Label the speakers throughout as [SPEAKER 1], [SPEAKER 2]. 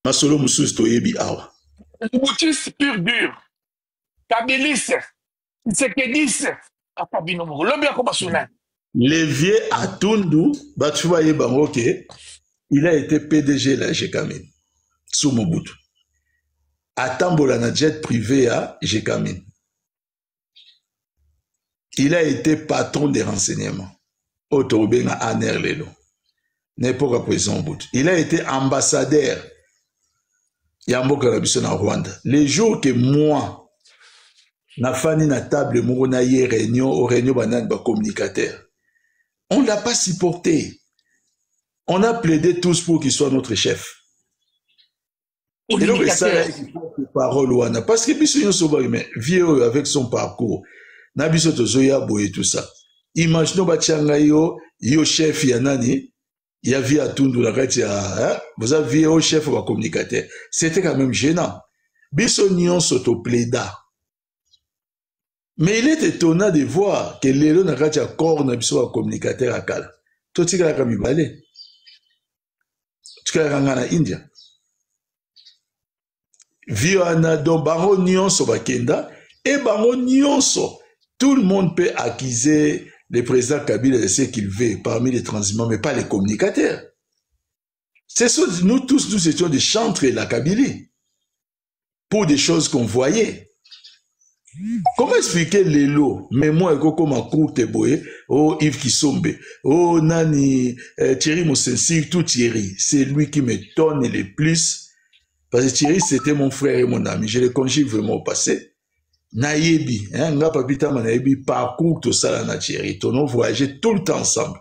[SPEAKER 1] Masolo Moussous Toyebi Awa.
[SPEAKER 2] Moutiste pur dur. Kabilis. Tsekedis. Akabino Moko. Lobi Akoba Sounan.
[SPEAKER 1] Levier Atundu, Batouaye Bangoke, il a été PDG là, Jekamin. Sous Mobutu. Atambola na jet privé à Jekamin. Il a été patron des renseignements. Autobenga Aner Lelo. N'importe président Mobutu. Il a été ambassadeur. Yamboka Rabiso na Rwanda. Les jours que moi, na fani na table, na ye réunion, au réunion banan ba communicateur. On ne l'a pas supporté. On a plaidé tous pour qu'il soit notre chef. Et donc, ça, il faut que parole ouana. Parce que Bissou Soba, vieux avec son parcours, Nabiso Tozoya Boye tout ça. Imaginons Bachanga yo chef Yanani, il y a via Tundu la retia, vous avez au chef ou communicateur. C'était quand même gênant. Bissou Nyon s'auto-plaida. Mais il est étonnant de voir que l'élo n'a pas encore un communicateur à Kala. Tout ce qu'il a comme balé. Tout ce qu'il a en India. Viana do bango nyonso bakenda et bango nyonso. Tout le monde peut accuser le président Kabila de ce qu'il veut parmi les transhumants, mais pas les communicateurs. C'est ça, nous tous, nous étions des chantres de la Kabylie pour des choses qu'on voyait. Comment expliquer les lots? Mais moi, comme un cours Teboé, oh Yves Kisombe, oh Nani, Thierry Moussensi, tout Thierry. C'est lui qui m'étonne le plus. Parce que Thierry, c'était mon frère et mon ami. Je le conjugue vraiment au passé. Naïbi, nga papita naïbi, parcours tout ça na Thierry. On a voyagé tout le temps ensemble.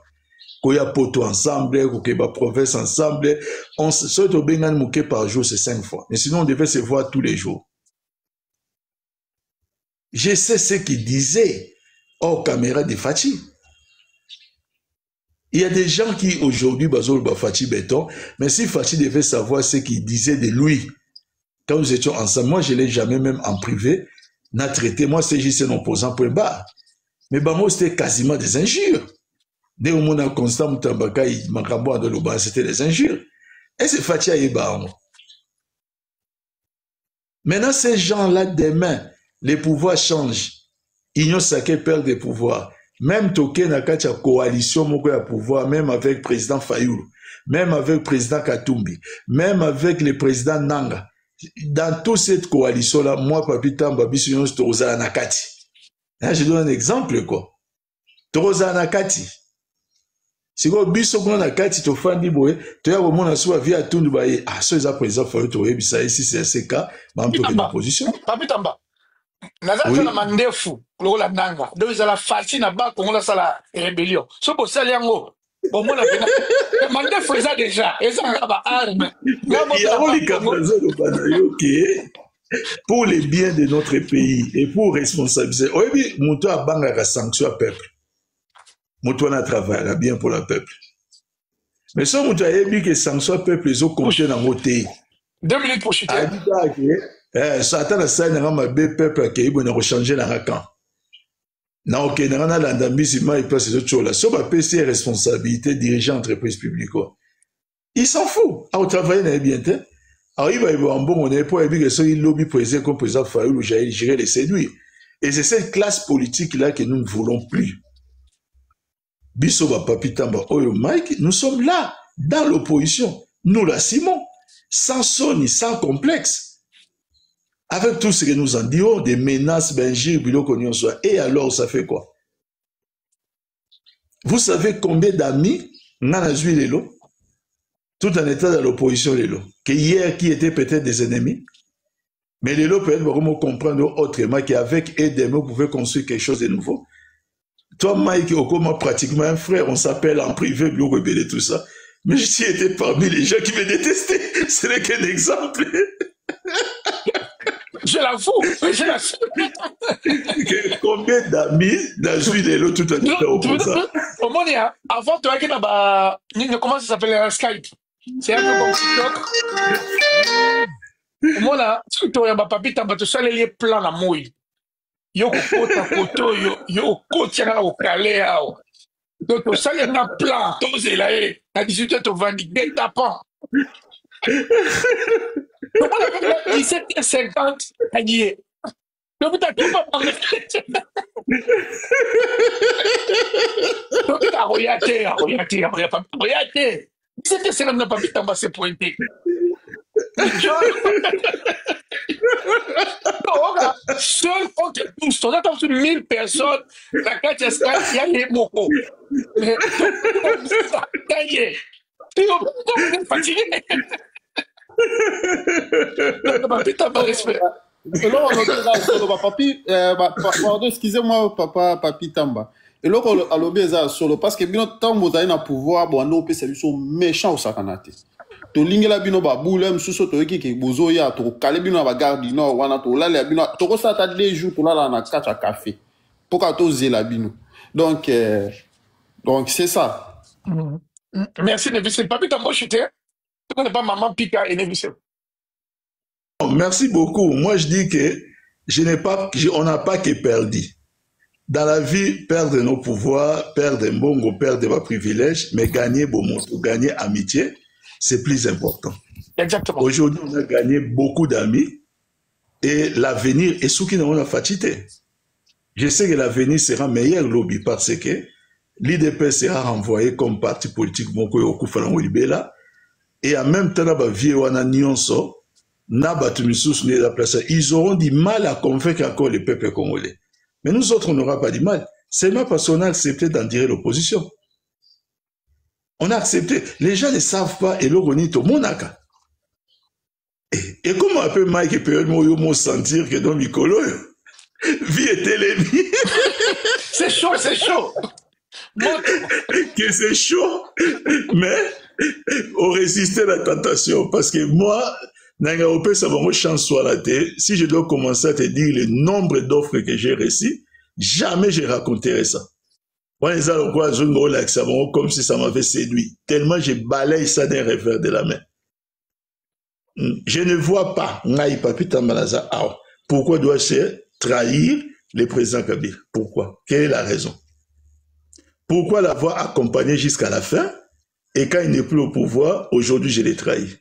[SPEAKER 1] Koya Poto ensemble, Kokeba Province ensemble. On se fait au Bengan Mouké par jour, c'est 5 fois. Mais sinon, on devait se voir tous les jours. Je sais ce qu'il disait hors caméra de Fati. Il y a des gens qui aujourd'hui basent Fati béton, mais si Fati devait savoir ce qu'il disait de lui quand nous étions ensemble, moi je ne l'ai jamais même en privé, n'a traité, moi c'est juste un opposant point barre. Mais moi c'était quasiment des injures. Dès au moment constant Moutambaka, c'était des injures. Et c'est Fati Aïeba. Maintenant ces gens-là, demain, les pouvoirs changent. Union Sacrée perd des pouvoirs. Même Toké Nakacha coalition moko ya pouvoir, même avec le président Fayoulou, même avec le président Katumbi, même avec le président Nanga. Dans toute cette coalition-là, moi, Papi Tamba, Bissou Toroza Nakati. Je donne un exemple, quoi. Toroza Nakati. Si vous Bissou Nakati, tu fais un boy, tu as au moins un via Tundu Baye. Ah, ça, c'est le président Fayoulou, tu as ici, c'est ce cas, mais en tout cas, l'opposition.
[SPEAKER 2] Papi Tamba. Naza na mandefu lola nanga donc ça la Fati na ba kongola sala rébellion so bo sali yango bon mona pena mandefu eza déjà eza ba arme
[SPEAKER 1] pour le bien de notre pays et pour responsabiliser oyebi muto abanga sanction à peuple muto na travailler bien pour le peuple mais so muto ayebi que sanction à peuple les autres compter dans côté
[SPEAKER 2] 2 minutes pour chuter
[SPEAKER 1] Satan a signé un peuple qui a changé la camp. Na ok, na na l'andambisme il passe ces autres choses là. Sur ma PC responsabilité dirigeant entreprise publique. Il s'en fout. Au travail n'a bien été. Alors il va y avoir un bon on est pour éviter que ce lobby président comme président Fayoulou gérer les séduire. Et c'est cette classe politique là que nous ne voulons plus. Bisoba Papi Tamba Oyo Mike, nous sommes là dans l'opposition. Nous l'assumons sans son ni sans complexe. Avec tout ce que nous en disons, des menaces, benjir, et alors ça fait quoi? Vous savez combien d'amis Nanazui Lelo, tout en état dans l'opposition Lelo, que hier qui étaient peut-être des ennemis, mais Lelo peut-être vraiment comprendre autrement qu'avec Edem, vous pouvez construire quelque chose de nouveau. Toi, Mike, Okoma, pratiquement un frère, on s'appelle en privé, Blue Rebelle et tout ça, mais j'y étais parmi les gens qui me détestaient. Ce n'est qu'un exemple.
[SPEAKER 2] Je l'avoue, je l'avoue.
[SPEAKER 1] Combien d'amis dans Juillet tout à l'heure
[SPEAKER 2] au moins, avant, tu as comment ça s'appelle Skype? C'est un peu comme TikTok. Au moins, là, tu as papi, tu as les plans à mouille. Yo kota koto, yo kotiana au calé. Donc, tu as un plan, tu as 18 ans, tu as 20 tapant. 17h50, gagné. Donc, tu n'as pas parlé. Donc, tu as regardé. 17h50 n'a pas pu t'embrasser pointé. Seul contre tous, on attend sur 1000 personnes, la carte il y a les mots. Mais ça y est. Tu es fatigué.
[SPEAKER 3] Pardon, excusez-moi, papi Tamba. Et là, on a l'obé solo parce que bien tant que vous avez un pouvoir, bon, nous c'est méchant au sakanate. To lingela bino ba boulem suso to eki ke bozo ya to kale bino ba gardi no wana to la bino to ko sa ta 2 jours to la na kacha café pour ka to zela bino. Donc c'est ça.
[SPEAKER 2] Merci Nevis, papi Tamba chuté. Tu connais pas maman Pika et Nevis.
[SPEAKER 1] Merci beaucoup. Moi, je dis que on n'a pas que perdu. Dans la vie, perdre nos pouvoirs, perdre un bongo, perdre nos privilèges, mais gagner gagner amitié, c'est plus important.
[SPEAKER 2] Exactement.
[SPEAKER 1] Aujourd'hui, on a gagné beaucoup d'amis et l'avenir est ce qui nous a fatigué. Je sais que l'avenir sera meilleur lobby parce que l'IDP sera renvoyé comme parti politique et en même temps, ils auront du mal à convaincre encore le peuple congolais. Mais nous autres, on n'aura pas du mal. Seulement parce qu'on a accepté d'en dire l'opposition. On a accepté. Les gens ne savent pas, et l'oronito, monaka. Et comment on peut Mike et Péol Moyo sentir que dans Mikolo, vie était l'ennemi.
[SPEAKER 2] C'est chaud, c'est chaud.
[SPEAKER 1] Que c'est chaud, mais on résistait à la tentation. Parce que moi, si je dois commencer à te dire le nombre d'offres que j'ai reçues, jamais je raconterai ça. Comme si ça m'avait séduit. Tellement je balaye ça d'un revers de la main. Je ne vois pas pourquoi dois-je trahir le président Kabila. Pourquoi? Quelle est la raison? Pourquoi l'avoir accompagné jusqu'à la fin? Et quand il n'est plus au pouvoir, aujourd'hui je l'ai trahi.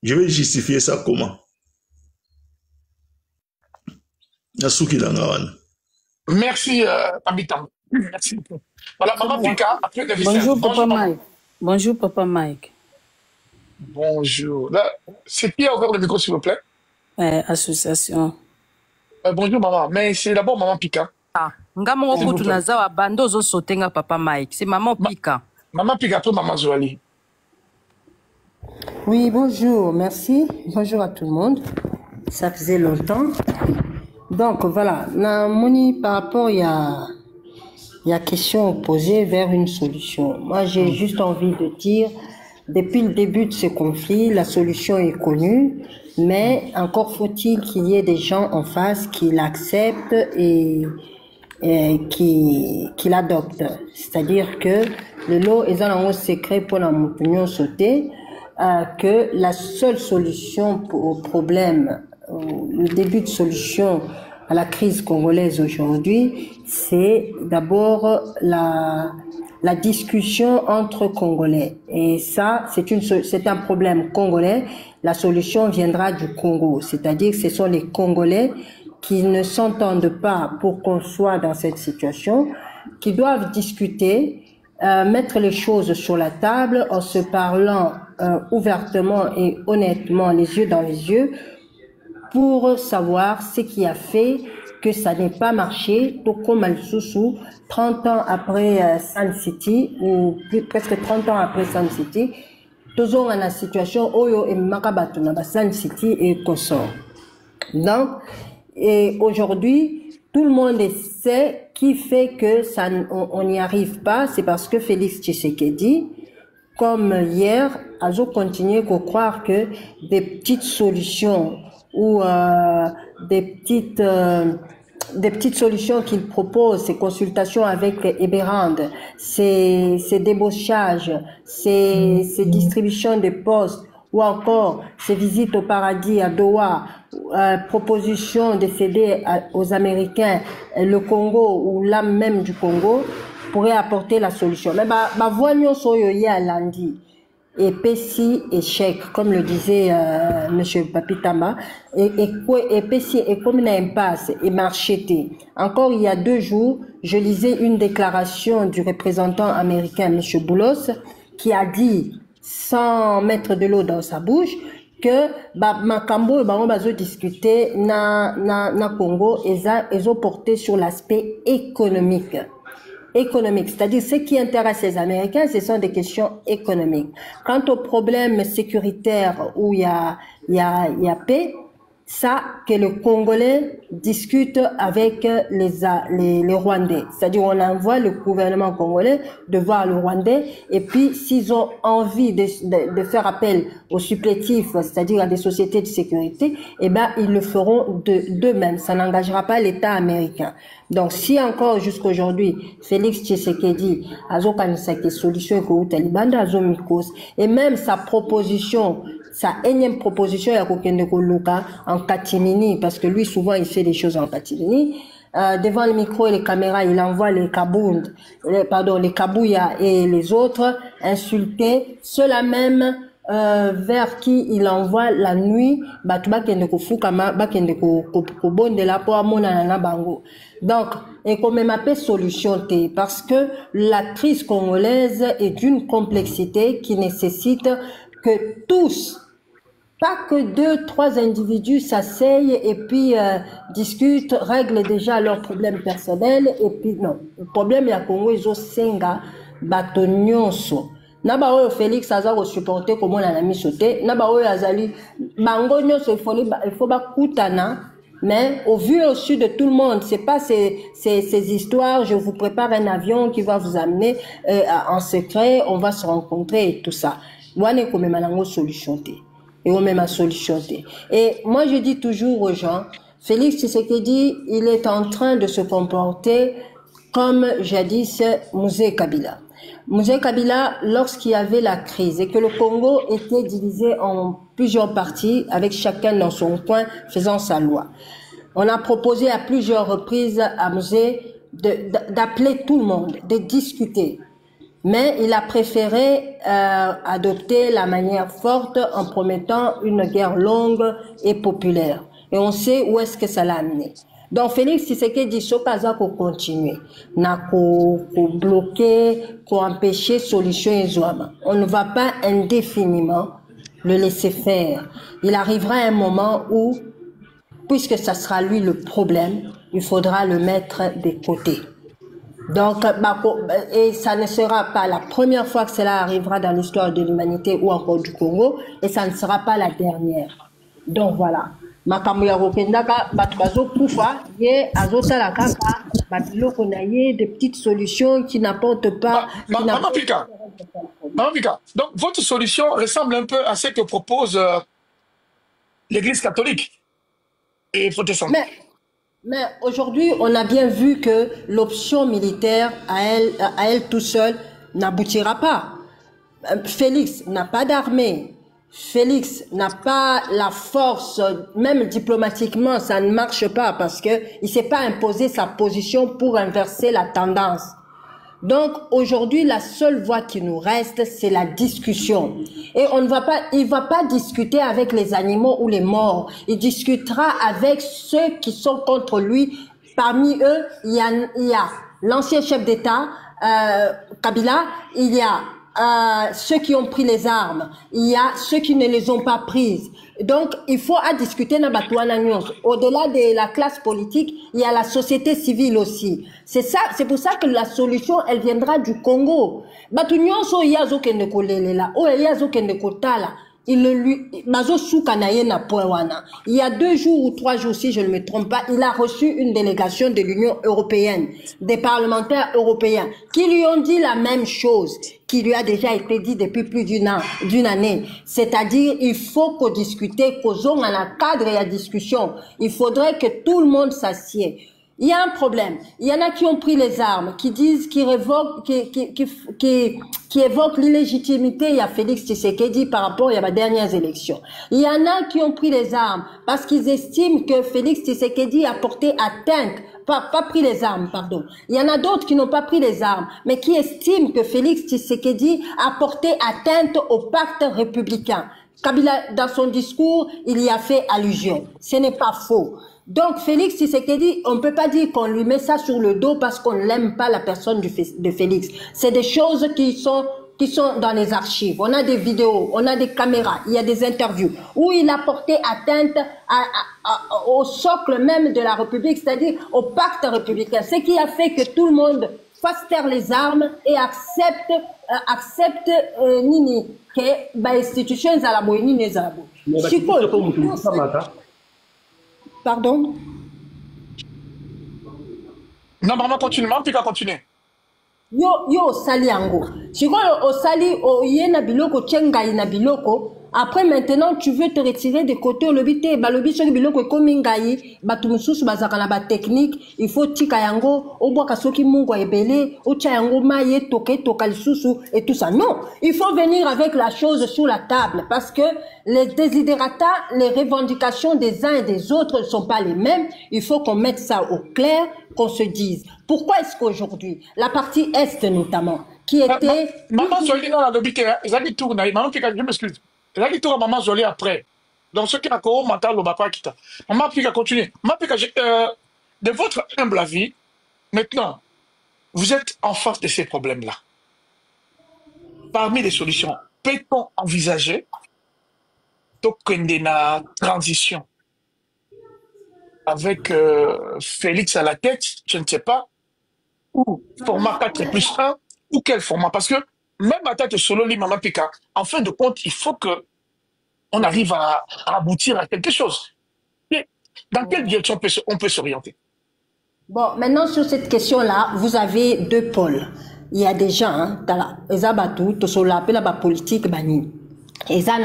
[SPEAKER 1] Je vais justifier ça comment?
[SPEAKER 2] Merci, Habitant. Merci beaucoup. Voilà, Maman Pika, après de
[SPEAKER 4] Bonjour, Papa Mike. Bonjour, Papa Mike.
[SPEAKER 2] Bonjour. Là, c'est qui a ouvert le micro, s'il vous plaît?
[SPEAKER 4] Association.
[SPEAKER 2] Bonjour, maman. Mais c'est d'abord Maman Pika.
[SPEAKER 4] Ah, Ngamo Kutunazawa Bandozo Sotenga, Papa Mike. C'est Maman Pika.
[SPEAKER 2] Maman Pika, après Maman Zoali.
[SPEAKER 5] Oui, bonjour, merci. Bonjour à tout le monde. Ça faisait longtemps. Donc, voilà. Par rapport, il y a question posée vers une solution. Moi, j'ai juste envie de dire, depuis le début de ce conflit, la solution est connue, mais encore faut-il qu'il y ait des gens en face qui l'acceptent et qui l'adoptent. C'est-à-dire que le lot est un secret pour la opinion sauter. Que la seule solution au problème, le début de solution à la crise congolaise aujourd'hui, c'est d'abord la discussion entre Congolais. Et ça, c'est un problème congolais. La solution viendra du Congo. C'est-à-dire que ce sont les Congolais qui ne s'entendent pas pour qu'on soit dans cette situation, qui doivent discuter, mettre les choses sur la table en se parlant ouvertement et honnêtement, les yeux dans les yeux, pour savoir ce qui a fait que ça n'ait pas marché. Toko Malsusu, 30 ans après Sun City, ou presque 30 ans après Sun City, toujours dans la situation Oyo et Makabatuna, Sun City et consort. Donc, et aujourd'hui, tout le monde sait qui fait que ça, on n'y arrive pas, c'est parce que Félix Tshisekedi, comme hier, a continué à croire que des petites solutions ou des petites solutions qu'il propose, ces consultations avec Eberand, ces débauchages, ces distributions de postes, ou encore ces visites au paradis à Doha, proposition de céder aux Américains le Congo ou l'âme même du Congo, pourrait apporter la solution. Mais voyons soyo ya lundi. et Pessi échec, comme le disait Monsieur Papitama, et Pessi est comme une impasse et marcheté. Encore il y a 2 jours, je lisais une déclaration du représentant américain Monsieur Boulos qui a dit, sans mettre de l'eau dans sa bouche, que Makambo et Baron Bazo discuter na Congo, ils ont porté sur l'aspect économique. C'est-à-dire ce qui intéresse les Américains, ce sont des questions économiques. Quant aux problèmes sécuritaires où il y a paix, ça que le Congolais discute avec les Rwandais. C'est-à-dire on envoie le gouvernement congolais de voir le Rwandais et puis s'ils ont envie de faire appel aux supplétifs, c'est-à-dire à des sociétés de sécurité, eh ben ils le feront d'eux-mêmes. Ça n'engagera pas l'État américain. Donc si encore jusqu'aujourd'hui Félix Tshisekedi azokanisa ke solution ko Talibanda azomikos et même sa énième proposition il y a kokende koluka en catimini parce que lui souvent il fait des choses en catimini devant le micro et les caméras il envoie les Kabouya et les autres insulter ceux-là même vers qui il envoie la nuit bakende ko fukama bakende ko bondela po amona na bango. Donc et comme même appelle solution T parce que la crise congolaise est d'une complexité qui nécessite que tous, pas que 2, 3 individus s'asseyent et puis discutent, règlent déjà leurs problèmes personnels et puis non. Le problème ya Congo ils ont senga batonyonso. Naba oyo Félix aza ko supporter comme on a mis sauté. Naba oyo azali bango nyonso il faut bakutana. Mais au vu et au su de tout le monde, c'est pas ces histoires, je vous prépare un avion qui va vous amener en secret, on va se rencontrer et tout ça. Moi, on même une solution. Et on même une solution. Et moi, je dis toujours aux gens, Félix Tshisekedi, il est en train de se comporter comme jadis Mouzé Kabila. Mouzé Kabila, lorsqu'il y avait la crise et que le Congo était divisé en plusieurs parties, avec chacun dans son coin faisant sa loi. On a proposé à plusieurs reprises à Mouzé d'appeler tout le monde, de discuter. Mais il a préféré adopter la manière forte en promettant une guerre longue et populaire. Et on sait où est-ce que ça l'a amené. Donc Félix Tshisekedi sokaza ko continuer na ko bloquer, ko empêcher solution ezouama. On ne va pas indéfiniment le laisser faire. Il arrivera un moment où, puisque ça sera lui le problème, il faudra le mettre de côté. Donc, et ça ne sera pas la première fois que cela arrivera dans l'histoire de l'humanité ou encore du Congo, et ça ne sera pas la dernière. Donc voilà. Makambo ya kokendaka batu bazo kufa ye azosala kaka babiloko na ye de petites solutions qui n'apportent pas
[SPEAKER 2] Maman Pika, donc votre solution ressemble un peu à ce que propose l'Église catholique et protestante.
[SPEAKER 5] Mais aujourd'hui, on a bien vu que l'option militaire à elle tout seul n'aboutira pas. Félix n'a pas d'armée. Félix n'a pas la force, même diplomatiquement, ça ne marche pas parce que il s'est pas imposé sa position pour inverser la tendance. Donc, aujourd'hui, la seule voie qui nous reste, c'est la discussion. Et il va pas discuter avec les animaux ou les morts. Il discutera avec ceux qui sont contre lui. Parmi eux, il y a l'ancien chef d'État, Kabila, il y a ceux qui ont pris les armes, il y a ceux qui ne les ont pas prises. Donc, il faut discuter au-delà de la classe politique, il y a la société civile aussi. C'est pour ça que la solution, elle viendra du Congo. Il y a 2 jours ou 3 jours, si je ne me trompe pas, il a reçu une délégation de l'Union européenne, des parlementaires européens, qui lui ont dit la même chose, qui lui a déjà été dit depuis plus d'une année. C'est-à-dire, il faut qu'on discute, qu'on ait un cadre et la discussion. Il faudrait que tout le monde s'assied. Il y a un problème. Il y en a qui ont pris les armes, qui disent, qui évoquent l'illégitimité. Il y a Félix Tshisekedi par rapport à les dernières élections. Il y en a qui ont pris les armes parce qu'ils estiment que Félix Tshisekedi a porté atteinte, pas pris les armes, pardon. Il y en a d'autres qui n'ont pas pris les armes, mais qui estiment que Félix Tshisekedi a porté atteinte au pacte républicain. Kabila, dans son discours, il y a fait allusion. Ce n'est pas faux. Donc, Félix Tshisekedi, on ne peut pas dire qu'on lui met ça sur le dos parce qu'on n'aime pas la personne de Félix. C'est des choses qui sont dans les archives. On a des vidéos, on a des caméras, il y a des interviews où il a porté atteinte au socle même de la République, c'est-à-dire au pacte républicain. Ce qui a fait que tout le monde fasse taire les armes et accepte nini que l'institution est à la boine, n'est à la Pardon?
[SPEAKER 2] Non, maman, continue. Maman, puis continue.
[SPEAKER 5] Yo osali yango. Sikoyo osali oyena biloko tchenga ina biloko. Après maintenant tu veux te retirer des côtés lobité balobi soki biloko komi ngai batu mususu bazaka na ba technique il faut tika yango obwaka soki mungu ebele ocha yango maye toka lisusu et tout ça. Non, il faut venir avec la chose sur la table parce que les desiderata, les revendications des uns et des autres ne sont pas les mêmes. Il faut qu'on mette ça au clair, qu'on se dise pourquoi est-ce qu'aujourd'hui la partie est notamment qui était
[SPEAKER 2] maman Zoli dans la lobby ezali tour na maman je m'excuse ezali tour maman Zoli après donc ce qui a ko mental au papa kita maman puis continue maman puis de votre humble avis maintenant vous êtes en face de ces problèmes là parmi les solutions peut-on envisager la transition avec Félix à la tête, je ne sais pas, ou format 4+1, ou quel format. Parce que même à tête solo, Maman Pika, en fin de compte, il faut qu'on arrive à aboutir à quelque chose. Et dans quelle direction on peut s'orienter?
[SPEAKER 5] Bon, maintenant sur cette question-là, vous avez deux pôles. Il y a des gens, ils ont la politique, ils ont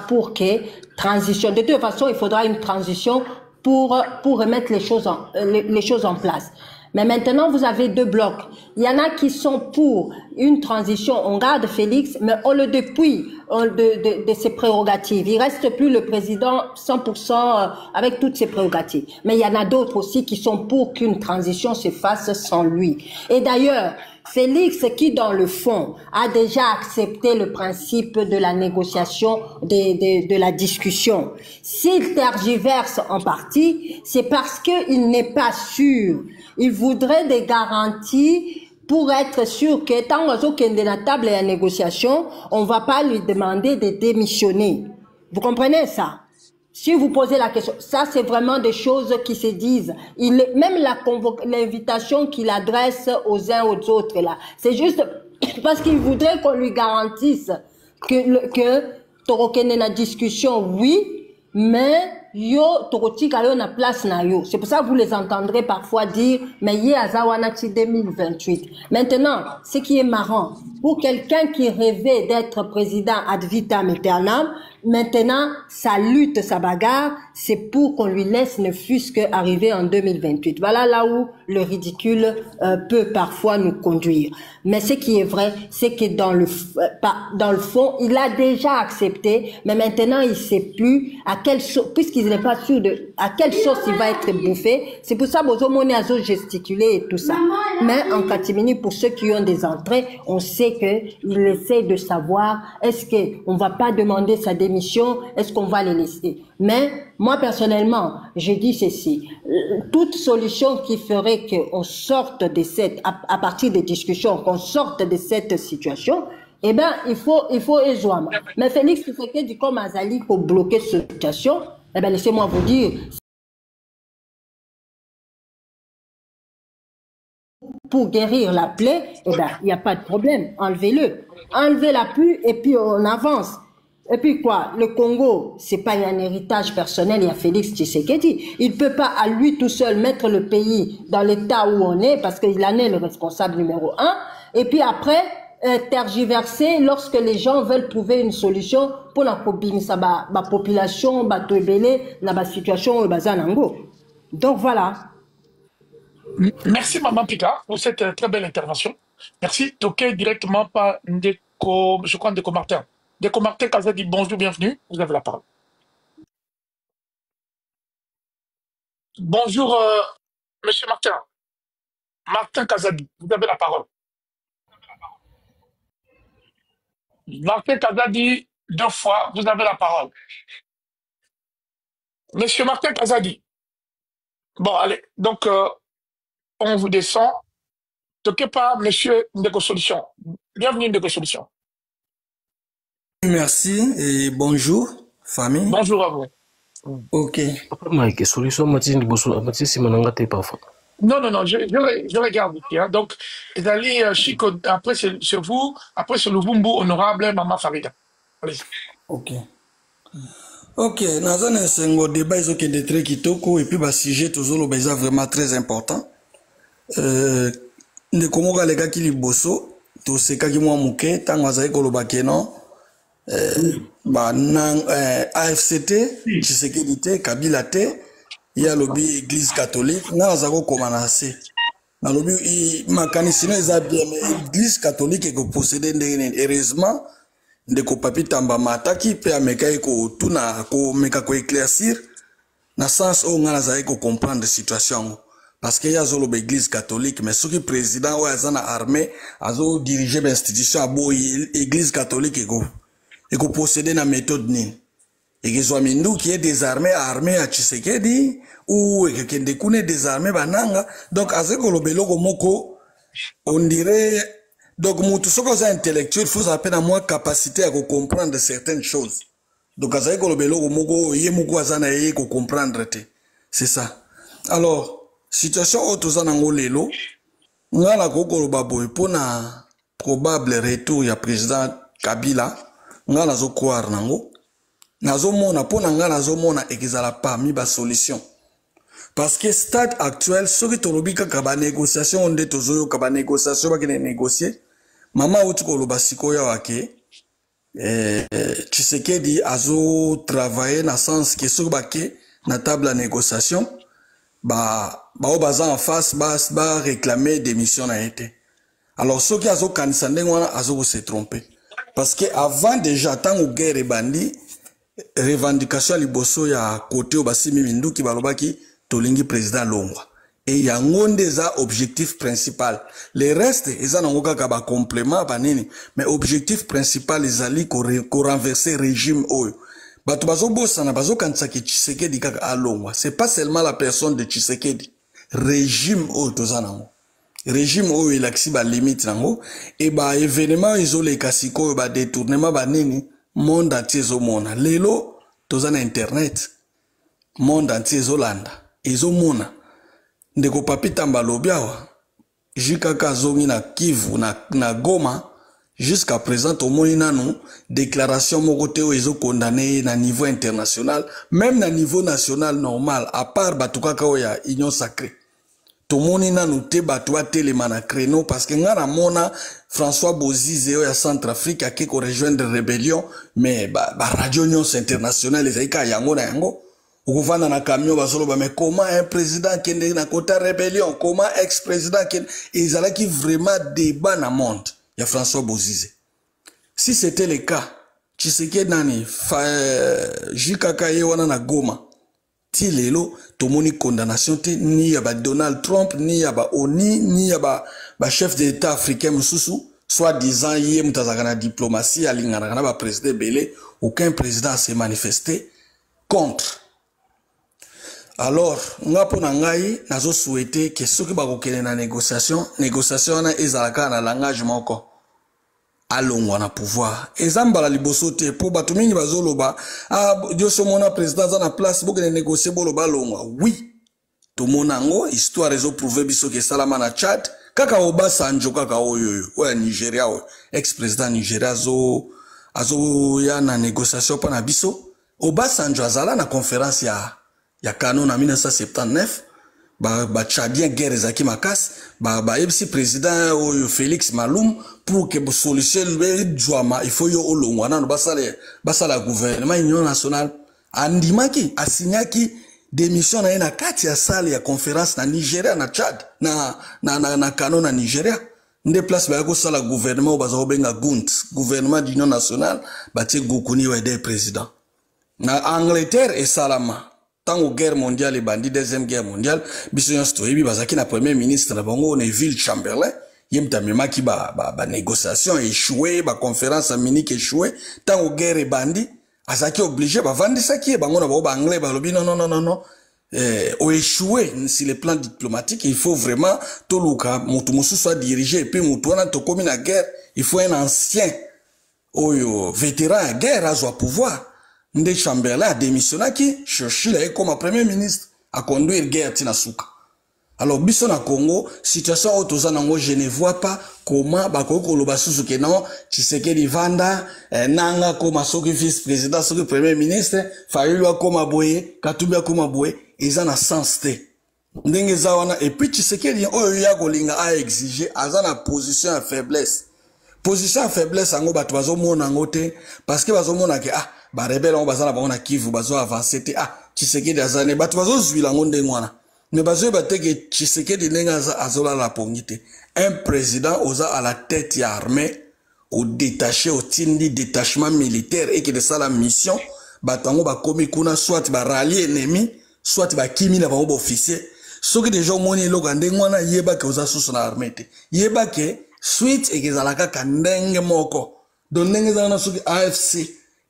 [SPEAKER 5] pour que transition. De toute façon, il faudra une transition pour remettre les choses en place. Mais maintenant, vous avez deux blocs. Il y en a qui sont pour une transition. On garde Félix, mais on le dépouille de ses prérogatives. Il reste plus le président 100% avec toutes ses prérogatives. Mais il y en a d'autres aussi qui sont pour qu'une transition se fasse sans lui. Et d'ailleurs, Félix, qui dans le fond a déjà accepté le principe de la négociation, de la discussion, s'il tergiverse en partie, c'est parce qu'il n'est pas sûr. Il voudrait des garanties pour être sûr que tant qu'il est de la table et la négociation, on ne va pas lui demander de démissionner. Vous comprenez ça? Si vous posez la question, ça c'est vraiment des choses qui se disent. Même l'invitation qu'il adresse aux uns aux autres là, c'est juste parce qu'il voudrait qu'on lui garantisse que torokene na discussion, oui, mais yo torotika yo na place na yo. C'est pour ça que vous les entendrez parfois dire mais yé azawanati 2028. Maintenant, ce qui est marrant, pour quelqu'un qui rêvait d'être président ad vitam aeternam, maintenant, sa lutte, sa bagarre, c'est pour qu'on lui laisse ne fût-ce qu'arriver en 2028. Voilà là où le ridicule peut parfois nous conduire. Mais ce qui est vrai, c'est que dans le fond, il a déjà accepté, mais maintenant, il ne sait plus à quelle sauce, puisqu'il n'est pas sûr à quelle sauce il va être bouffé. C'est pour ça que Bozo Mone a gesticulé et tout ça. Mais en catimini, pour ceux qui ont des entrées, on sait qu'il essaie de savoir, est-ce qu'on ne va pas demander sa démission? Est-ce qu'on va les laisser? Mais moi personnellement, je dis ceci, toute solution qui ferait qu'on sorte de à partir des discussions, qu'on sorte de cette situation, eh bien, il faut éjouer. Mais Félix Tshisekedi comme Azali pour bloquer cette situation, eh bien, laissez-moi vous dire, pour guérir la plaie, eh bien, il n'y a pas de problème, enlevez-le. Enlevez la pluie et puis on avance. Et puis quoi, le Congo, c'est pas un héritage personnel, il y a Félix Tshisekedi. Il peut pas à lui tout seul mettre le pays dans l'état où on est, parce qu'il en est le responsable numéro 1. Et puis après, tergiverser lorsque les gens veulent trouver une solution pour la population, la situation, la situation, donc voilà.
[SPEAKER 2] Merci, Maman Pika, pour cette très belle intervention. Merci. Toqué directement par Ndeko, je crois, Ndeko Martin. Ndeko Martin, Kaza dit bonjour, bienvenue. Vous avez la parole. Bonjour, Monsieur Martin. Martin Kazadi, vous avez la parole. Martin Kazadi, 2 fois, vous avez la parole. Monsieur Martin Kazadi. Bon, allez, donc, on vous descend. Toqué par Monsieur Ndeko Solution. Bienvenue, Ndeko Solution.
[SPEAKER 6] Merci et bonjour, famille.
[SPEAKER 2] Bonjour à vous.
[SPEAKER 6] Ok.
[SPEAKER 7] Mike, solution, parfois.
[SPEAKER 2] Non, je regarde ici. Hein. Donc, Ezali Chico, après c'est vous, après c'est le Vumbu honorable Maman Farida. Allez.
[SPEAKER 6] Ok. Ok, dans un débat, ils ont des traits qui toko et puis le sujet toujours le vraiment très important. Ne comment les gars qui li bosso, tout ce qui moi mouké, tant que ko lo bakeno, AFCT, Tshisekedi Kabila te, il y a lobby Église catholique, na zako komanase. Na lobby makanisino eza bien mais Église catholique est possédée heureusement de ko papi tamba mataki pe ameka eko tuna ko meka ko éclaircir na sens o ngana za eko comprendre situation parce que ya zolo Église catholique mais soki président o azana armée azo diriger l'institution abo Église catholique eko posséder na méthode ni ekezwa mindu qui est désarmé armé à Tshisekedi ou ekende kune désarmé bananga donc azeko lobeloko moko on dirait donc mutu soko za intellectuel faut appeler à moi capacité à comprendre certaines choses donc azeko lobeloko moko ye moko azana ye ko comprendre te c'est ça alors situation otozana ngolelo ngala kokoloba boy pona probable retour ya président Kabila ngala zo croire nango nazomona pona nga nazomona ekezala parmi ba solution parce que stade actuel soki tolobi kaka ba négociation nde tozoyo ka ba négociation ba kene négocier mama uti koloba sikoya wake Tshisekedi azo travailler na sens que soki bake na table à négociation ba baza en face ba réclamer démission na été alors soki azo kanisa ndenge wana azo se tromper parce que avant déjà tango guerre bandi revendication liboso ya côté au basimi minduki balobaki tolingi président Longwa et ya ngonde za objectif principal les restes eza nango kaka ba complément banini mais objectif principal ezali ko renverser régime oyo bato bazobosana bazokanisa ki Tshisekedi kaka alongwa c'est pas seulement la personne de Tshisekedi régime oyo toza nango régime oyo elakisi ba limite nango et ba événement ezoleka sikoyo ba détournement banini monde entier zomona lelo toza na internet monde entier zolanda ezomona ndeko papi tamba lobiawa jikaka zongi na Kivu na Goma jusqu'à présent tomoni nanu déclaration moko te ezo condamné na niveau international même na niveau national normal à part batukaka oya union sacrée tomoni nanu te bato atelema na créneau parce que nga na mona François Bozize ya Centrafrique ake ko rejoindre rébellion mais ba radio Nyonso internationale ezalika yango na yango ukuvana na camion bazoloba mais comment un président kende na kota rébellion comment ex-président kende ezalaki vraiment débat na monde ya François Bozize si c'était le cas Tshisekedi nani jikaka ye wana na Goma ti lelo tomoni condamnation te ni ya ba Donald Trump ni ya ba ONU ni ya ba chef d'état africain mususu soit disant yé mutazaka na diplomatie alingana na ba président belé aucun président s'est manifesté contre alors nga pona ngai nazo souhaiter que soki ba kokene na négociation na ezalaka na langage moko alongwa na pouvoir ezambala liboso te po bato mingi bazoloba dioso mona président za na place bokene négocier boloba longwa oui to monango histoire ezo prouver biso ke salama na Tchad kaka Obasanjo kaka oyo ya Nigeria ex-président Nigeria azo ya na négociation pa na biso Obasanjo azala na conférence ya Kano na 1979 ba Tchadien guerre ezaki makasi ba ebisi président oyo Félix Maloum pour que solution le djwama il faut yo olongwa nano basala gouvernement union nationale andimaki asignaki démission na kati ya salle ya conférence na Nigeria na Tchad na Kano na Nigeria nde place ba ko sala gouvernement bazo benga GUNT gouvernement d'union nationale batie Gukuni wa des président na Angleterre et salama tango guerre mondiale bandi deuxième guerre mondiale biso nyosto yebi bazaki na premier ministre na bango Neville Chamberlain yemta memaki ba négociation échoué ba conférence à Munich échoué tango guerre bandi azaki obligé ba vandisa ki bango na ba anglais ba lobi non au échoué sur le plan diplomatique il faut vraiment toluka mutu musu soit dirigé et puis mutu wana to komi na guerre il faut un ancien oyo vétéran à guerre azwa pouvoir nde Chamberlain a démissionné qui Churchill comme premier ministre à conduire guerre tina suka. Alors biso na Congo situation autoza nango je ne vois pas comment bakoko loba susu ke non Tshisekedi vanda nanga comme soki vice président soki premier ministre Fayulu akoma boye Katumbi akoma boye eza na sens te ndenge za wana et puis Tshisekedi oyo ya kolinga a exiger aza na position à faiblesse ango bato bazomona ngo te parce que bazomona ke ba rebelle on bazana ba on Kivu bazo avancer te Tshisekedi azane bato bazozwila ngo ndenge wana mais bazo bateke Tshisekedi nenga azola la pongite un président oza à la tête ya armée au détaché au tindi détachement militaire et qui de ça la mission batango ba komi kuna soit ba rallier ennemi soit ba kimi na ba officier soki déjà moni loka ndenge wana yeba ke oza susu na armée te yeba ke suite et ezalaka kandenge moko donc ndenge za na soki AFC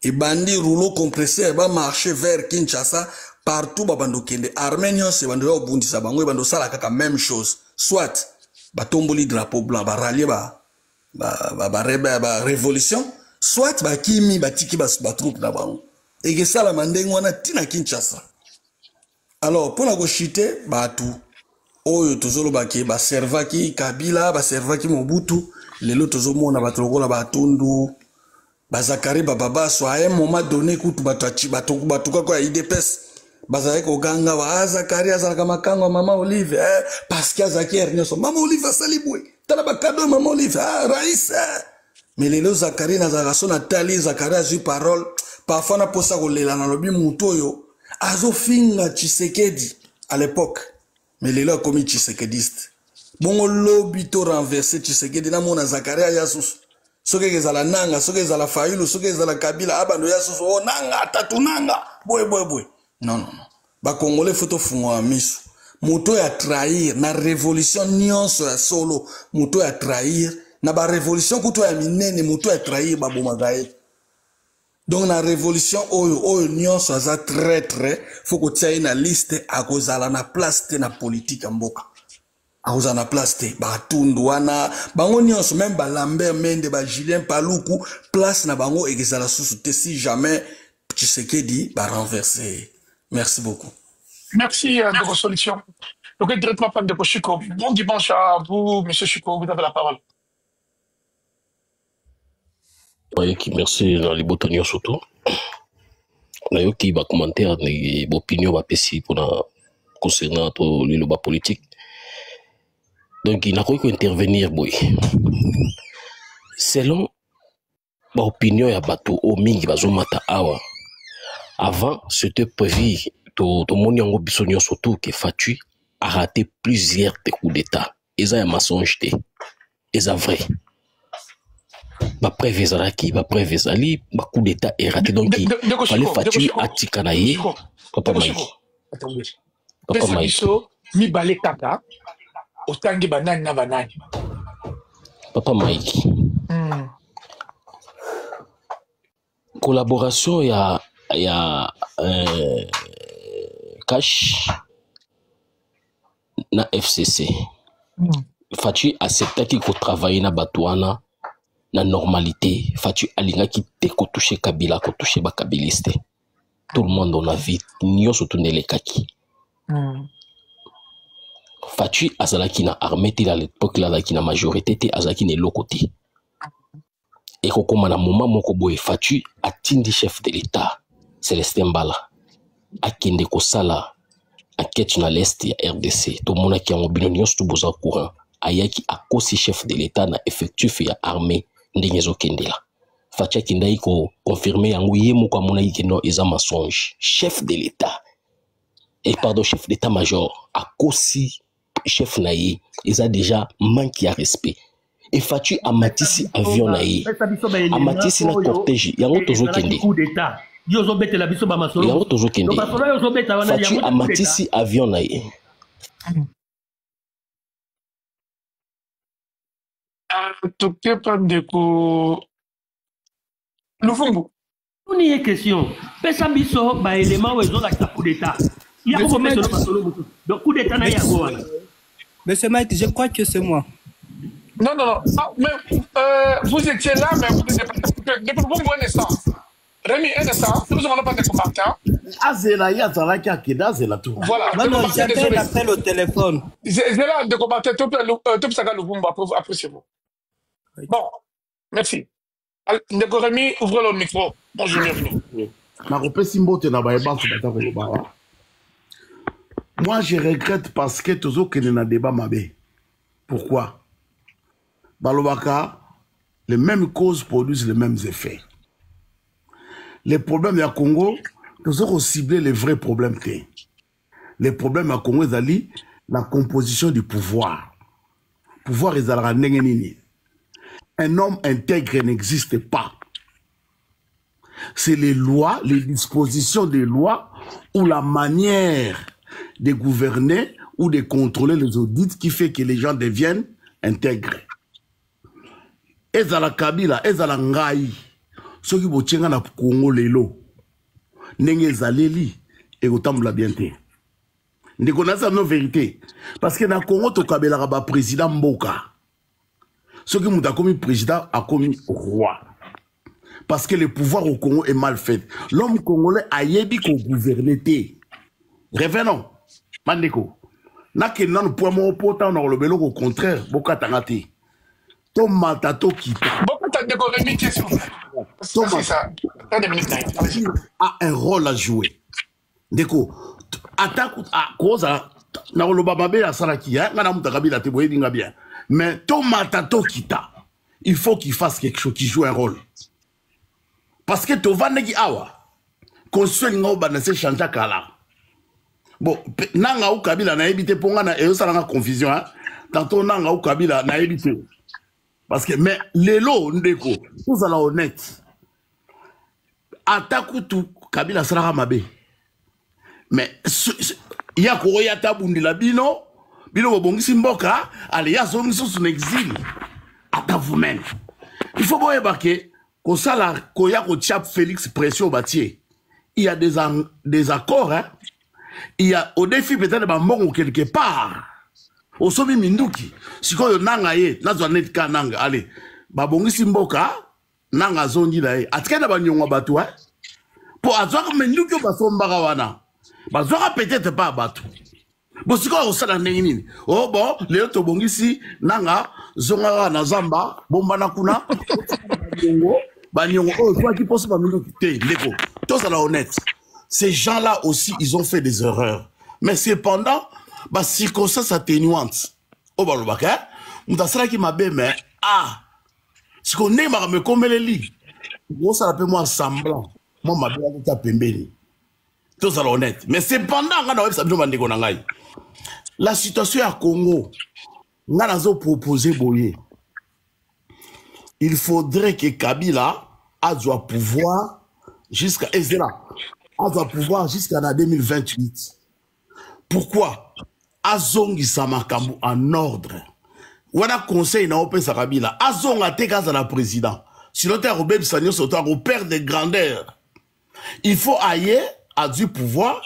[SPEAKER 6] et bandi rouleau compresseur ba marcher vers Kinshasa partout babando kende arménien c'est bando bundisa bango bando sala kaka même chose soit batomboli drapeau blanc ba rallier ba révolution soit ba kimi batiki ba troupe na bango et que ça la mandenge wana tina Kinshasa. Alors pour la gauchité batu oyo tozolo baki ba servaki Kabila ba servaki Mobutu lelo tozomona batolokola batundu bazakari baba so à un moment donné kutu batuka kwa IDPS bazaki koganga ba Zakari azalaka makango mama Olive parce que Zakari ernyoso mama Olive asalibwe tala bakado mama Olive rais mais lelo Zakari na zakaso na tali Zakari azu parole parfois na posa kolela na lobi mutoyo azofinga Tshisekedi à l'époque mais lelo komi Tshisekediste bongo lobi to renverser Tshisekedi na mona Zakari ayasus soke ezala nanga soke ezala Fayulu soke ezala Kabila abando yasus o nanga tatu nanga boy non ba congolais photo fungwa misu muto ya trahir na révolution nyonso ya solo muto ya trahir na ba révolution kuto ya minene muto ya trahir ba bomagaye donc na révolution oyo nyonso aza traître faut ko tia na liste akozala na place te na politique mboka akozala na place te ba tundu wana bango nyonso même ba Lambert Mende ba Julien Paluku place na bango ekezala susu te si jamais Tshisekedi ba renverser. Merci beaucoup.
[SPEAKER 2] Merci de vos solutions. Donc, directement par de Chico. Bon dimanche à vous, monsieur Chico, vous avez la parole.
[SPEAKER 7] Merci dans les botaniers surtout. Nayoki ba commentaire et opinion ba pesi pour concernant le bas politique. Donc il n'a pas intervenir boy. Selon ba opinion ya bato o mingi bazomata awa. Avant, c'était prévu, tout le monde a surtout que Fatu a raté plusieurs coups d'État. Et ça, il y a mensonge. Et ça, vrai. Après Vezalaki, après Vezali, le coup d'État est raté. Donc, il fallait Fatu à Tikanaye. Papa Maïk.
[SPEAKER 2] Papa Maïk. Mi balé kaka. Otangi banani na banani.
[SPEAKER 7] Papa Maïk. Collaboration, il y a Cash na FCC. Fatu accepta qu'il faut travailler na Batouana na normalité. Fatu alinga qui te ko toucher Kabila, ko toucher ba kabiliste. Tout le monde on a vu nyo surtout les kaki. Fatu azalaki na armée à l'époque là qui na majorité te azalaki ne lokote. Et comme na moment moko boy Fatu atindi chef de l'État Célestin Mbala akende kosala enquête na l'est ya RDC to mona ki en bino nyonso to boza courant ayaki akosi chef de l'État na effectif ya armée ndenyezo kendela Fatu kindai ko confirmer yango ye moko mona ikeno eza mensonge chef de l'État et pardon chef d'état-major à Kossi chef naïe ils a déjà manqué à respect et Fatu Amatisi avion naïe Amatisi na cortège yango tozo kende yango tozo kende Fatu Amatisi avion naïe
[SPEAKER 2] toke pa ndeko Luvumbu.
[SPEAKER 8] On y est question. Pesa biso ba élément où ils ont la coup d'état. Il y a combien de masolo donc coup d'état na ya go.
[SPEAKER 9] Monsieur Mike, je crois que c'est moi.
[SPEAKER 2] Non. Ah, mais vous étiez là, mais vous n'étiez pas. Depuis bon instant. Rémi, un instant, nous n'avons pas de commentaires.
[SPEAKER 10] Azela, il y a Zala qui a quitté Azela tout.
[SPEAKER 2] Voilà.
[SPEAKER 9] Non, j'appelle après le téléphone.
[SPEAKER 2] Zela, de commentaires, tout ça, Luvumbu, appréciez-vous. Bon, merci. Ndeko Rémi, ouvrez le micro. Bonjour, bienvenue.
[SPEAKER 10] Moi, je regrette parce que toujours qu'il y a un débat mabé. Pourquoi? Balobaka, les mêmes causes produisent les mêmes effets. Les problèmes à Congo, nous avons ciblé les vrais problèmes. Les problèmes à Congo, c'est la composition du pouvoir. Le pouvoir est à la nengenini. Un homme intègre n'existe pas. C'est les lois, les dispositions des lois ou la manière de gouverner ou de contrôler les audits qui fait que les gens deviennent intègres. Ezala Kabila, ezala Ngai, ceux qui vont na Congo lelo, nenge zaleli et otambla bienté. Ne connaissez nos vérités. Parce que dans le Congo, to Kabila raba président Mboka. Ce qui m'a commis président a commis roi. Parce que le pouvoir au Congo est mal fait. L'homme congolais a yébi qu'on gouverne. Revenons. Mandeko. N'a que non pour mon potent dans le bélo au contraire. Boka tangati. Ton matato qui.
[SPEAKER 2] Boka tangeko remiti s'il vous plaît. C'est ça.
[SPEAKER 10] A un rôle à jouer. Deko. Attaque à cause à. Na le bababe à Saraki. Ngana mutakabila te boye dinga bien. Mais ton matato kita, il faut qu'il fasse quelque chose, qu'il joue un rôle. Parce que tu vas negi awa, construire une obra de changer kala. Bon, nanga ou kabila na évité pour nga na et ça la confusion hein. Tantôt nanga ou kabila na évité. Parce que mais lelo ndeko, vous allez honnête. Attaque tout kabila sera mabe. Mais il y a quoi ya tabundi la bino. Bino bongisi mboka, allez, ya zongi sous exil. Attends vous-même. Il faut voir que quand ça la koya ko chap Félix pression bâtier. Il y a des accords hein. Il y a au défi peut-être de mbongo quelque part. Au sobi minduki. Si ko yo nanga ye, nazo net ka nanga, allez. Ba bongisi mboka, nanga zongi la ye. Atkena ba nyonga batu hein. Pour azwa minduki ba sombaka wana. Ba zwa peut-être pas batu. Bon, c'est quoi ça dans les oh bon, les autres bongisi nanga zonga na zamba bomba na kuna banyongo oh toi qui pense pas minute leko tous ça là honnête. Ces gens-là aussi ils ont fait des erreurs. Mais cependant bah circonstances atténuantes. Oh bah le bac hein, m'tasala qui m'a mais ah si qu'on est me comme les lits. Bon ça l'appelle moi semblant. Moi ma bien ta pembeni. Tous ça là honnête. Mais cependant on a ça bino bandeko na ngai. La situation à Congo, nous avons proposé Boye. Il faudrait que Kabila a pouvoir jusqu'à 2028. Pourquoi? Azongi Samakambu en ordre. Wana conseil na opé sa Kabila. Azonga te kaza la président. Sinon t'es Robert Sanyo Soto au père de grandeur. Il faut ailler à du pouvoir.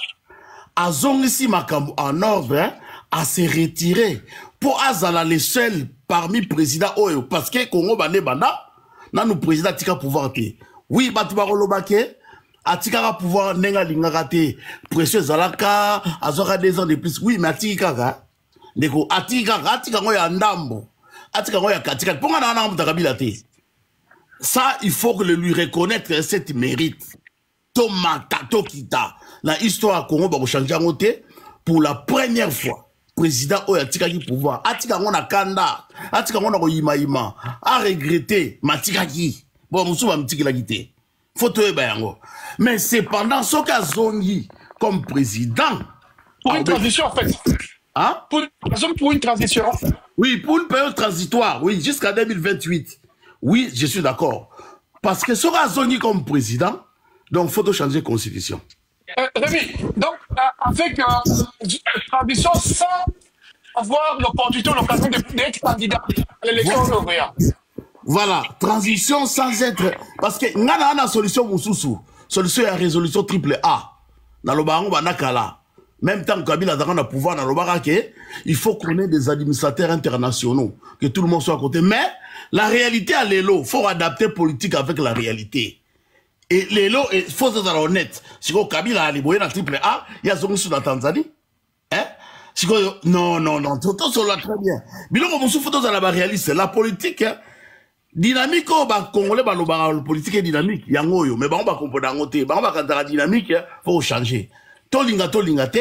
[SPEAKER 10] Azongi si Makambu en ordre. Hein, à se retirer pour azala les seuls parmi présidents oyo parce que Congo bande banda na nous président tika pouvoir te oui batu bakolobake atika pouvoir nenga lingaka te pression zalaka azoka 2 ans de plus oui mais atika kaka ndeko atika ngoya ndambo atika ngoya katika ponga na mutakabila te ça il faut que le lui reconnaître cette mérite tomata tokita la histoire Congo ba ko changer ngote pour la première fois président oyo atikaki pouvoir atika ngona kanda atika ngona ko yima a regretter matikaki bon musu ba mtikilaki te photo e bayango mais cependant soka zongi comme président
[SPEAKER 2] Pour une transition, en fait.
[SPEAKER 10] Hein?
[SPEAKER 2] Par exemple, pour une transition.
[SPEAKER 10] Oui, pour une période transitoire, oui, jusqu'à 2028. Oui, je suis d'accord. Parce que sera Zoni comme président, donc il faut changer la constitution.
[SPEAKER 2] Rémi, donc avec transition sans avoir l'opportunité, l'occasion d'être candidat à l'élection européenne.
[SPEAKER 10] Voilà, transition sans être... Parce que nous avons une solution Moussoussou. Solution à résolution triple A. Dans le baron Banakala. Même temps que Kabila a le pouvoir dans le Barake, il faut qu'on ait des administrateurs internationaux, que tout le monde soit à côté. Mais la réalité à l'élo, il faut adapter politique avec la réalité. Et l'élo, il faut être honnête. Si Kabila a libéré dans triple A, il y a Zongi sur la Tanzanie. Hein? Si non, tout ça très bien. Mais là, on faut dans la réalité. La politique, hein, dynamique, Congolais, la politique est dynamique. Il y a un mais on va comprendre un côté. On va quand la dynamique, il faut changer. Tolinga te,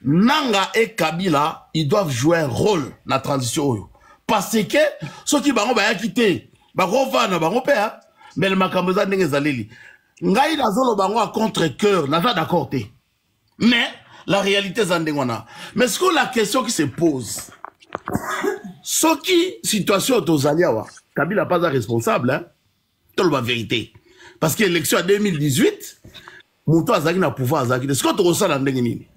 [SPEAKER 10] Nanga et Kabila, ils doivent jouer un rôle dans la transition. Parce que, ceux qui vont quitter, mais le makamboza n'est pas allé. Ngai na zolo bango à contre-cœur, n'a pas d'accord. Mais, la réalité, c'est ndengwana. Mais ce que la question qui se pose, ce qui, situation autozaliawa, Kabila n'est pas responsable, hein, c'est la vérité. Parce que l'élection en 2018, Mouto Azaki n'a pouvoir Azaki. Est-ce que tu ressens la ndengini?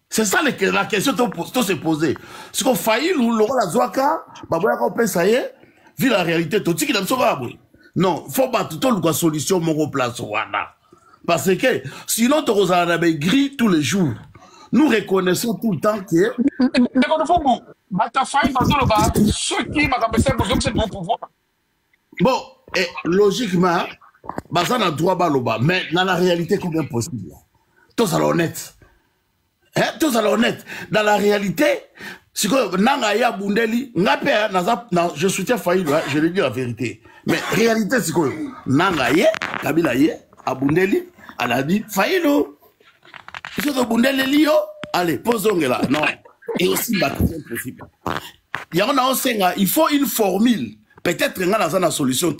[SPEAKER 10] C'est ça la question que se poser. Est-ce qu'on faillit l'euro la Zouaka, Baboya qu'on pense ça y est, vu la réalité, tout ce qui n'a pas non, il faut pas tout le temps solution mon place Rwanda. Parce que sinon tu ressens gris tous les jours. Nous reconnaissons tout le temps que.
[SPEAKER 2] Mais quand on fait bataille dans le bas, ceux qui m'a besoin c'est bon pouvoir.
[SPEAKER 10] Bon, et logiquement. Ça n'a droit pas le bas, mais dans la réalité, combien possible? Tous à l'honnête. Hein? Tous à l'honnête. Dans la réalité, c'est que Nangaya Bundeli, je soutiens Faïd, je lui dis la vérité. Mais réalité, c'est que Nangaya, Kabila Abundeli, elle a dit Faïdo. C'est que Bundeli, allez, posons là. Non. Et aussi, c'est possible. Il faut une formule. Peut-être qu'il y a une solution.